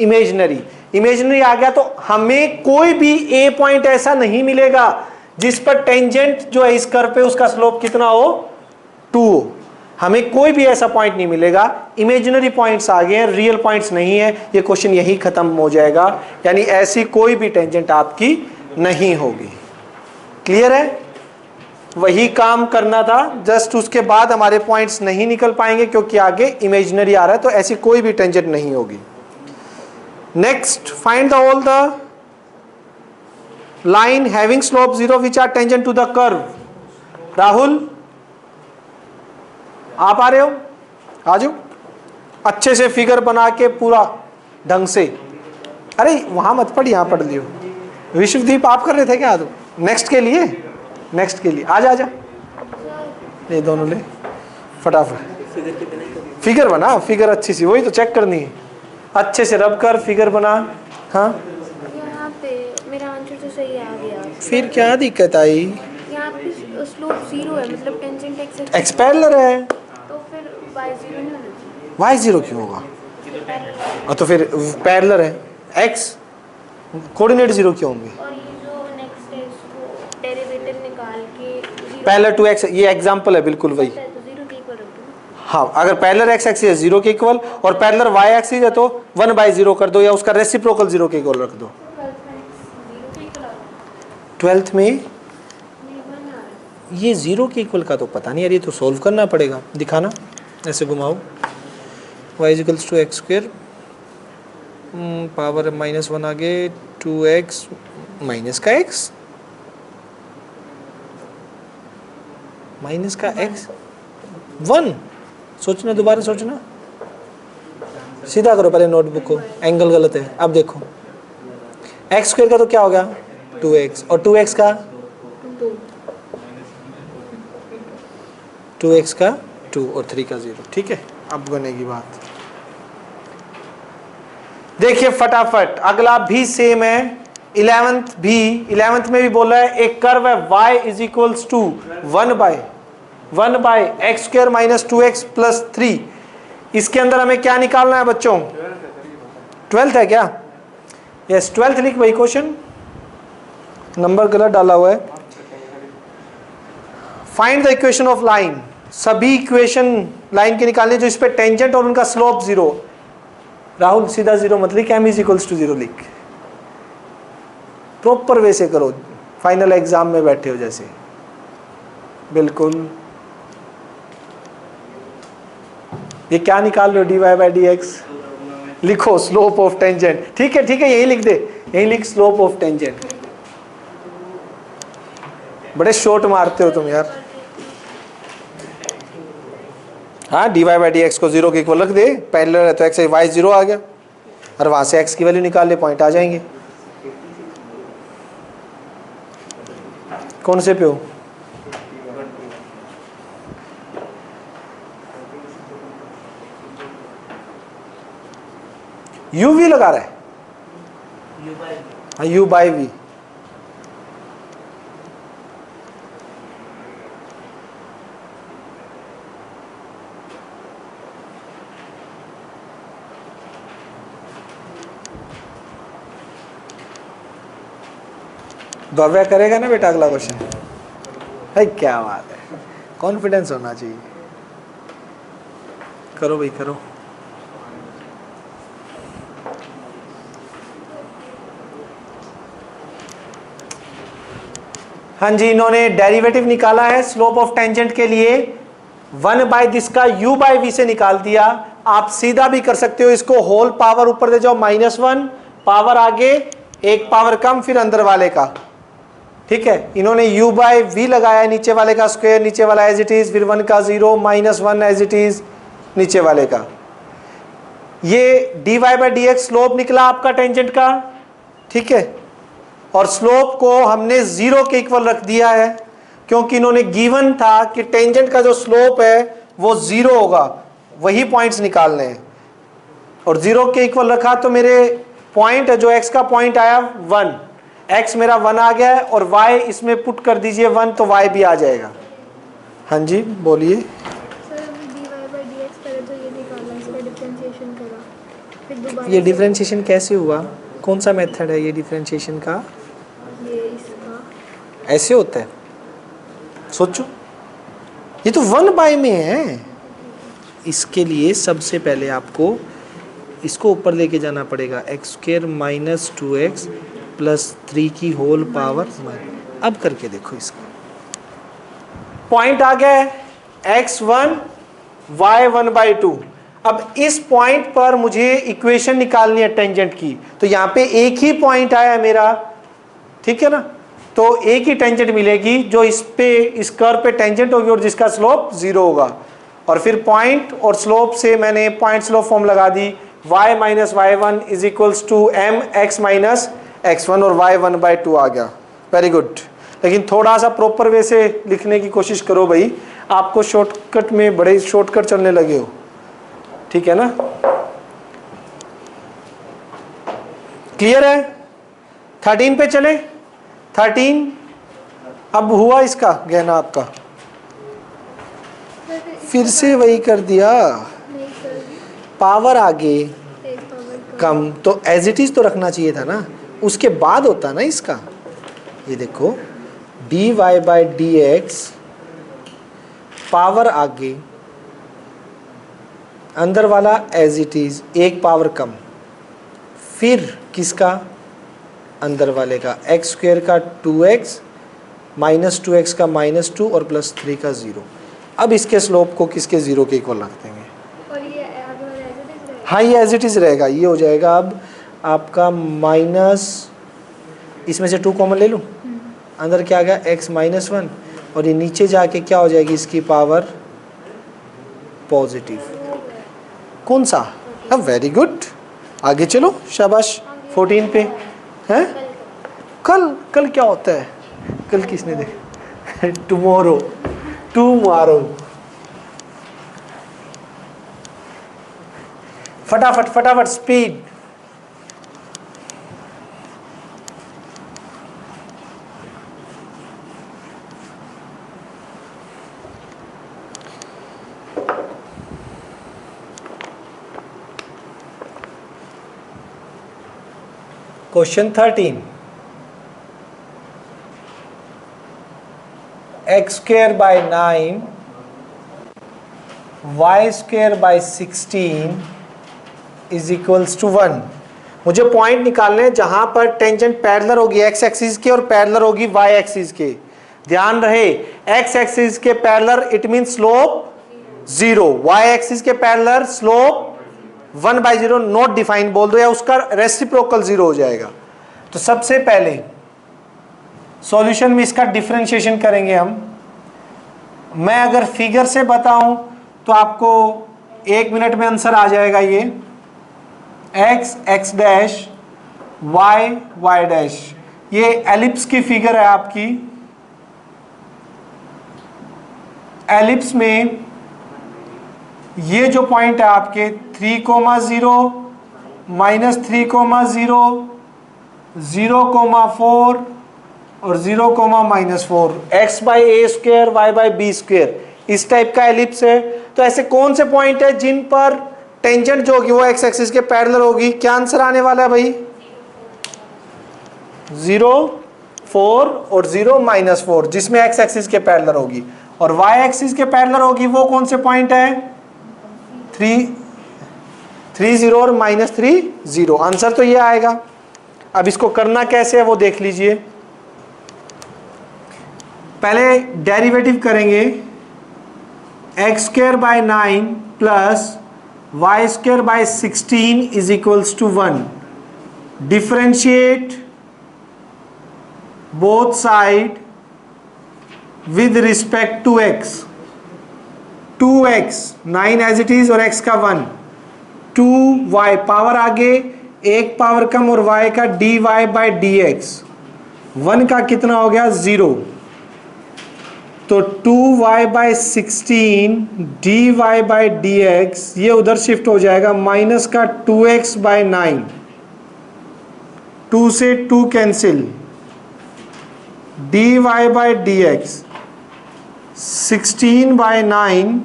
इमेजिनरी। इमेजिनरी आ गया तो हमें कोई भी ए पॉइंट ऐसा नहीं मिलेगा जिस पर टेंजेंट जो है इस कर्व पे उसका स्लोप कितना हो? 2 हो। हमें कोई भी ऐसा पॉइंट नहीं मिलेगा। इमेजिनरी पॉइंट्स आ गए हैं, रियल पॉइंट्स नहीं है। ये क्वेश्चन यही खत्म हो जाएगा, यानी ऐसी कोई भी टेंजेंट आपकी नहीं होगी। क्लियर है? वही काम करना था, जस्ट उसके बाद हमारे पॉइंट्स नहीं निकल पाएंगे क्योंकि आगे इमेजिनरी आ रहा है, तो ऐसी कोई भी टेंजेंट नहीं होगी। Next, find the all the line having slope 0 which are tangent to the curve. Rahul, आप आ रहे हो? आ जाओ, अच्छे से फिगर बना के पूरा ढंग से। अरे वहां मत पढ़, यहां पढ़ लियो। विश्वदीप, आप कर रहे थे क्या? नेक्स्ट के लिए, नेक्स्ट के लिए आजा आजा, ये दोनों ले फटाफट। फिगर बना, फिगर अच्छी सी, वही तो चेक करनी है। अच्छे से रब कर, फिगर बना। हाँ, यहाँ पे मेरा आंसर तो सही आ गया। फिर क्या दिक्कत आई? यहाँ पे स्लोप 0 है, मतलब टेंजेंट एक्स एक्स पैरेलल है, तो फिर y0 नहीं होना चाहिए। वाई 0 क्यों होगा? और तो फिर पैरेलल है, एक्स कोऑर्डिनेट 0 क्यों होंगे? और ये जो नेक्स्ट है इसको डेरिवेटिव निकाल के 0 पैरेलल टू एक्स, ये एग्जांपल है, बिल्कुल वही। तो 0 के इक्वल होगा। हाँ, अगर पैरेलल एक्स एक्सिस है 0 के इक्वल और पैरेलल वाई एक्सिस है तो 1/0 कर दो, या उसका रेसिप्रोकल 0 के इक्वल रख दो। 12th में ये 0 के इक्वल का तो पता नहीं यार, ये तो सोल्व करना पड़ेगा। दिखाना, ऐसे घुमाओ। y = x², पावर -1 आगे, 2x माइनस का x, माइनस का x 1। सोचना, दोबारा सोचना, सीधा करो पहले नोटबुक को, एंगल गलत है। अब देखो, x² का तो क्या हो गया? 2x, और 2x का 2x का 2 और 3 का 0। ठीक है, अब बनेगी बात। देखिए फटाफट, अगला भी सेम है। 11th में भी बोला है, एक कर्व है y = 1/(x²- 2x + 3)। इसके अंदर हमें क्या निकालना है बच्चों? 12th है क्या? यस, 12th लिख भाई। क्वेश्चन नंबर गलत डाला हुआ है। Find the equation of line. सभी इक्वेशन लाइन के निकालने जो इस पे टेंजेंट और उनका स्लोप 0। राहुल, सीधा 0 मत लिख, m = 0 लिख। प्रॉपर वे से करो, फाइनल एग्जाम में बैठे हो जैसे, बिल्कुल। ये क्या निकाल रहे हो? dy/dx लिखो, स्लोप ऑफ टेंजेंट। ठीक है ठीक है, यही लिख दे, यही लिख, स्लोप ऑफ टेंजेंट। बड़े शॉर्ट मारते हो तुम यार। हाँ, dy/dx को 0 के इक्वल रख दे, पैरेलल है तो x y 0 आ गया, और वहां से x की वैल्यू निकाल ले, पॉइंट आ जाएंगे। कौन से पे हो? u v लगा रहा है? हाँ, u/v। भव्या करेगा ना बेटा अगला क्वेश्चन? भाई क्या बात है, कॉन्फिडेंस होना चाहिए। करो भाई, करो। हाँ जी, इन्होंने डेरिवेटिव निकाला है स्लोप ऑफ टेंजेंट के लिए। 1/दिस का u/v से निकाल दिया। आप सीधा भी कर सकते हो इसको, होल पावर ऊपर दे जाओ, -1 पावर आगे, एक पावर कम, फिर अंदर वाले का। ठीक है, इन्होंने u/v लगाया, नीचे वाले का स्क्वायर, नीचे वाला एज इट इज, फिर 1 का 0, -1 एज इट इज, नीचे वाले का। ये dy by D x slope निकला आपका टेंजेंट का, ठीक है, और स्लोप को हमने 0 के इक्वल रख दिया है क्योंकि इन्होंने गिवन था कि टेंजेंट का जो स्लोप है वो 0 होगा, वही पॉइंट्स निकालने हैं, और 0 के इक्वल रखा तो मेरे पॉइंट है जो x का पॉइंट आया 1, x मेरा 1 आ गया है, और y इसमें पुट कर दीजिए 1 तो y भी आ जाएगा। हाँ जी बोलिए। सर अभी dy बाई डी एक्स पहले तो ये निकाला, इसका डिफरेंशिएशन करा, फिर दोबारा ये डिफरेंशिएशन कैसे हुआ, कौन सा मेथड है ये डिफरेंशिएशन का? ये इसका ऐसे होता है, सोचो, ये तो 1 बाय में है। इसके लिए सबसे पहले आपको इसको ऊपर लेके जाना पड़ेगा, x square minus 2x plus 3 की होल पावर। अब करके देखो, इसका पॉइंट आ गया है x1 y1 बाई 2। अब इस पॉइंट पर मुझे इक्वेशन निकालनी है टेंजेंट की, तो यहाँ पे एक ही पॉइंट आया है मेरा, ठीक है ना, तो एक ही टेंजेंट मिलेगी जो इस पे, इस कर्व पे टेंजेंट होगी और जिसका स्लोप 0 होगा। और फिर पॉइंट और स्लोप से मैंने पॉइंट स्लोप फॉर्म लगा दी, y minus y one is equals to M x minus x1 और y1 बाई 2 आ गया। Very good. लेकिन थोड़ा सा प्रॉपर वे से लिखने की कोशिश करो भाई, आपको शॉर्टकट में बड़े शॉर्टकट चलने लगे हो, ठीक है ना। क्लियर है? 13 पे चले। 13 अब हुआ इसका गहना आपका, फिर से वही कर दिया, नहीं सर, पावर आगे एक पावर कम, तो एज इट इज तो रखना चाहिए था ना, उसके बाद होता ना इसका। ये देखो dy by D x, power आगे, अंदर वाला एज इट इज, एक पावर कम, फिर किसका, अंदर वाले का, एक्स स्क्वेयर का 2x माइनस 2x का माइनस 2 और प्लस 3 का 0। अब इसके स्लोप को किसके 0 के इक्वल रख देंगे। और ये आगे वाला एज इट इज रहेगा। हाँ ये एज इट इज रहेगा, ये हो जाएगा अब आपका माइनस, इसमें से 2 कॉमन ले लूँ, अंदर क्या आ गया x माइनस 1, और ये नीचे जाके क्या हो जाएगी इसकी पावर पॉजिटिव। कौन सा? अब वेरी गुड, आगे चलो, शाबाश। 14 पे हैं, कल क्या होता है, कल किसने देखा? टुमारो फटाफट फटाफट speed. Question 13, x square by 9 y square by 16 is equals to 1। मुझे पॉइंट निकालने हैं जहां पर टेंजेंट पैरेलल होगी एक्स एक्सिस के और पैरेलल होगी वाई एक्सिस के। ध्यान रहे, एक्स एक्सिस के parallel it mean slope 0, y axis के पैरेलल स्लोप 1/0 नॉट डिफाइन बोल दो, या उसका रेसिप्रोकल 0 हो जाएगा। तो सबसे पहले सॉल्यूशन में इसका डिफरेंशिएशन करेंगे हम। मैं अगर फिगर से बताऊं तो आपको 1 मिनट में आंसर आ जाएगा। ये x x dash y y dash, ये एलिप्स की फिगर है आपकी। एलिप्स में ये जो पॉइंट है आपके 3,0 -3,0 0,4 और 0,-4, x by a square y by b square, इस टाइप का एलिप्स है। तो ऐसे कौन से पॉइंट है जिन पर टेंजेंट जो होगी वो एक्स एक्सिस के पैरेलल होगी? क्या आंसर आने वाला है भाई? 0, 4 और 0, -4, जिसमें एक्स एक्सिस के पैरेलल होगी। और वाई एक्सिस के पैरेलल होगी वो कौन से पॉइंट है? 3, 0 और -3, 0। आंसर तो ये आएगा। अब इसको करना कैसे है वो देख लीजिए। पहले डेरिवेटिव करेंगे, x square by 9 plus y square by 16 is equals to 1। Differentiate both side with respect to x. 2x 9 as it is और x का 1, 2y पावर आगे एक पावर कम और y का dy बाई डी एक्स, 1 का कितना हो गया 0, तो 2y by 16 dy by D x ये उधर शिफ्ट हो जाएगा माइनस का 2x बाई 9, 2 से 2 cancel, dy by D x 16 by 9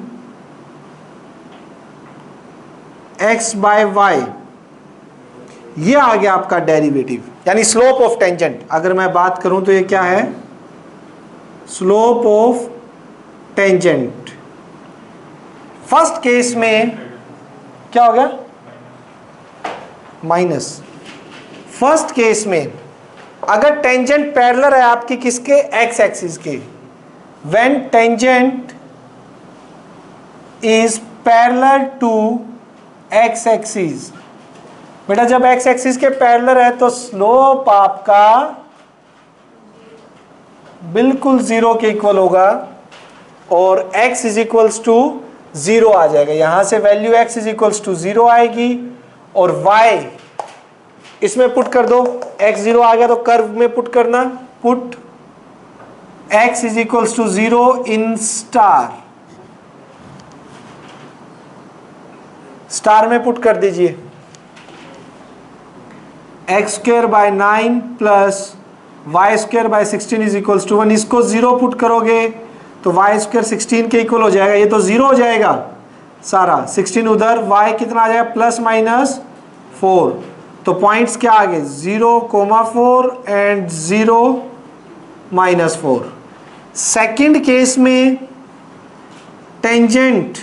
x by y, ये आ गया आपका डेरिवेटिव यानी स्लोप ऑफ टेंजेंट। अगर मैं बात करूं तो ये क्या है, slope of tangent. First case में क्या हो गया माइनस, फर्स्ट केस में अगर टेंजेंट पैरेलल है आपकी किसके, एक्स एक्सिस के, when tangent is parallel to x axis, बेटा जब एक्स एक्सिस के पैरेलल है तो स्लोप आपका बिल्कुल 0 के इक्वल होगा और x इज इक्वल्स टू 0 आ जाएगा। यहां से value x is equals to 0 आएगी और y इसमें पुट कर दो, x 0 आ गया तो कर्व में पुट करना, put x is equals to 0 in star, star में पुट कर दीजिए x square by 9 plus y square by 16 is equals to 1। इसको 0 पुट करोगे तो वाई स्क्वायर 16 के इक्वल हो जाएगा, ये तो 0 हो जाएगा सारा, 16 उधर, वाई कितना आ जाएगा प्लस माइनस 4, तो पॉइंट्स क्या आ गए 0,4 एंड 0,-4। सेकेंड केस में टेंजेंट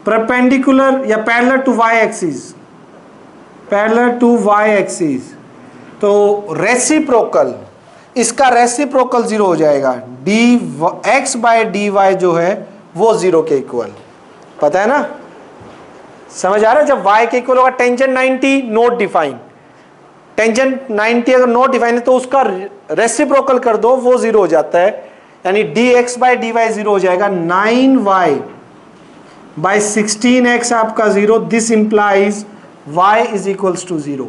परपेंडिकुलर या parallel to y axis, parallel to y axis, तो रेसिप्रोकल, इसका रेसिप्रोकल 0 हो जाएगा, d x by d y जो है वो 0 के इक्वल, पता है ना, समझ आ रहा है। जब y के इक्वल होगा टेंजेंट 90 नोट डिफाइन, टेंजेंट 90 अगर नोट डिफाइन है तो उसका रेसिप्रोकल कर दो वो 0 हो जाता है, यानी d x by d y 0 हो जाएगा, 9y बाय 16x आपका 0, this implies y is equals to 0,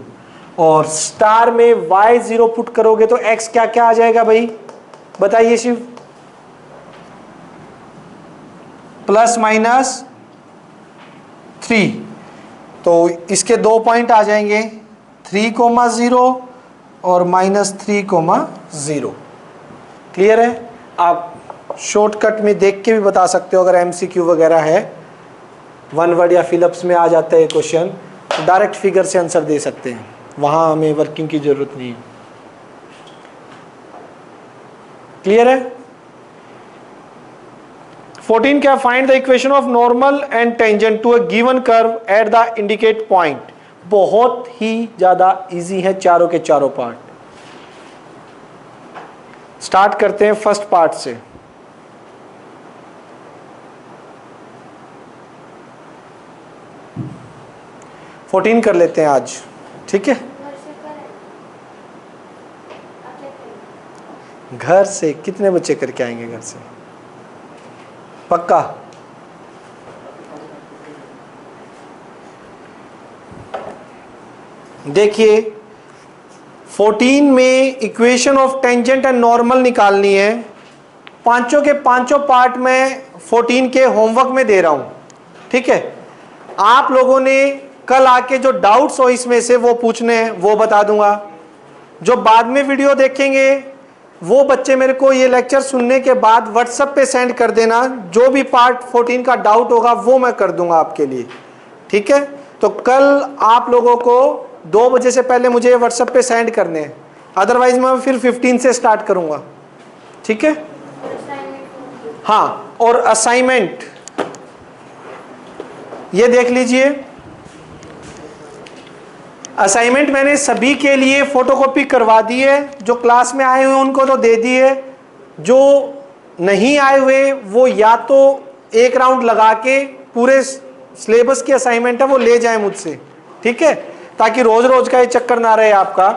और स्टार में y 0 पुट करोगे तो x क्या क्या आ जाएगा भाई बताइए शिव, प्लस माइनस 3, तो इसके 2 पॉइंट आ जाएंगे 3,0 और -3,0। क्लियर है। आप शॉर्टकट में देख के भी बता सकते हो, अगर एमसीक्यू वगैरह है, 1 वर्ड या फिलअप्स में आ जाता है क्वेश्चन तो डायरेक्ट फिगर से आंसर दे सकते हैं, वहां हमें वर्किंग की जरूरत नहीं है। क्लियर है। 14 क्या, find the equation of normal and tangent to a given curve at the indicate point. बहुत ही ज्यादा इजी है चारों के चारों पार्ट। स्टार्ट करते हैं फर्स्ट पार्ट से। फोर्टीन कर लेते हैं आज, ठीक है। घर से कितने बच्चे करके आएंगे घर से, पक्का? देखिए 14 में equation of tangent and normal निकालनी है। पांचों के पांचों पार्ट में 14 के होमवर्क में दे रहा हूं, ठीक है। आप लोगों ने कल आके जो डाउट्स हो इसमें से वो पूछने हैं, वो बता दूंगा। जो बाद में वीडियो देखेंगे वो बच्चे मेरे को ये लेक्चर सुनने के बाद व्हाट्सएप पे सेंड कर देना, जो भी पार्ट 14 का डाउट होगा वो मैं कर दूंगा आपके लिए, ठीक है। तो कल आप लोगों को 2 बजे से पहले मुझे व्हाट्सएप पे सेंड करने हैं, अदरवाइज मैं फिर 15 से स्टार्ट करूंगा, ठीक है। हाँ, और असाइनमेंट ये देख लीजिए, असाइनमेंट मैंने सभी के लिए फोटोकॉपी करवा दी है। जो क्लास में आए हुए उनको तो दे दी है, जो नहीं आए हुए वो या तो एक राउंड लगा के पूरे सिलेबस की असाइनमेंट है वो ले जाए मुझसे, ठीक है, ताकि रोज रोज का ये चक्कर ना रहे आपका।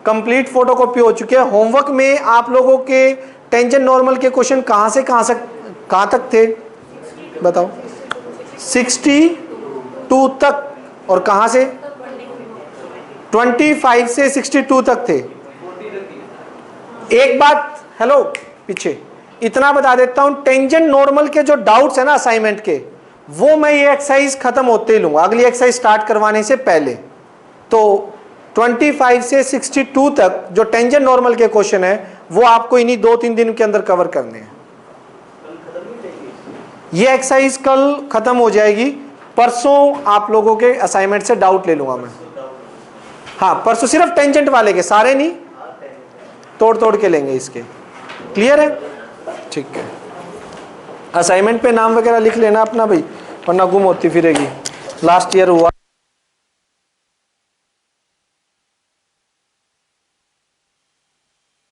कंप्लीट फोटोकॉपी हो चुकी है। होमवर्क में आप लोगों के टेंजेंट नॉर्मल के क्वेश्चन कहाँ से कहाँ तक थे, बताओ 62 तक, और कहाँ से 25 से 62 तक थे। एक बात, हेलो पीछे इतना बता देता हूं, टेंजेंट नॉर्मल के जो डाउट्स है ना असाइनमेंट के, वो मैं ये एक्सरसाइज खत्म होते ही लूंगा, अगली एक्सरसाइज स्टार्ट करवाने से पहले। तो 25 से 62 तक जो टेंजेंट नॉर्मल के क्वेश्चन है वो आपको इन्हीं 2-3 दिन के अंदर कवर करने हैं। ये एक्सरसाइज कल खत्म हो जाएगी, परसों आप लोगों के असाइनमेंट से डाउट ले लूंगा मैं। हाँ परसों सिर्फ टेंजेंट वाले के, सारे नहीं, तोड़ तोड़ के लेंगे इसके। क्लियर है? ठीक है, असाइनमेंट पे नाम वगैरह लिख लेना अपना भाई, वरना गुम होती फिरेगी। लास्ट ईयर हुआ।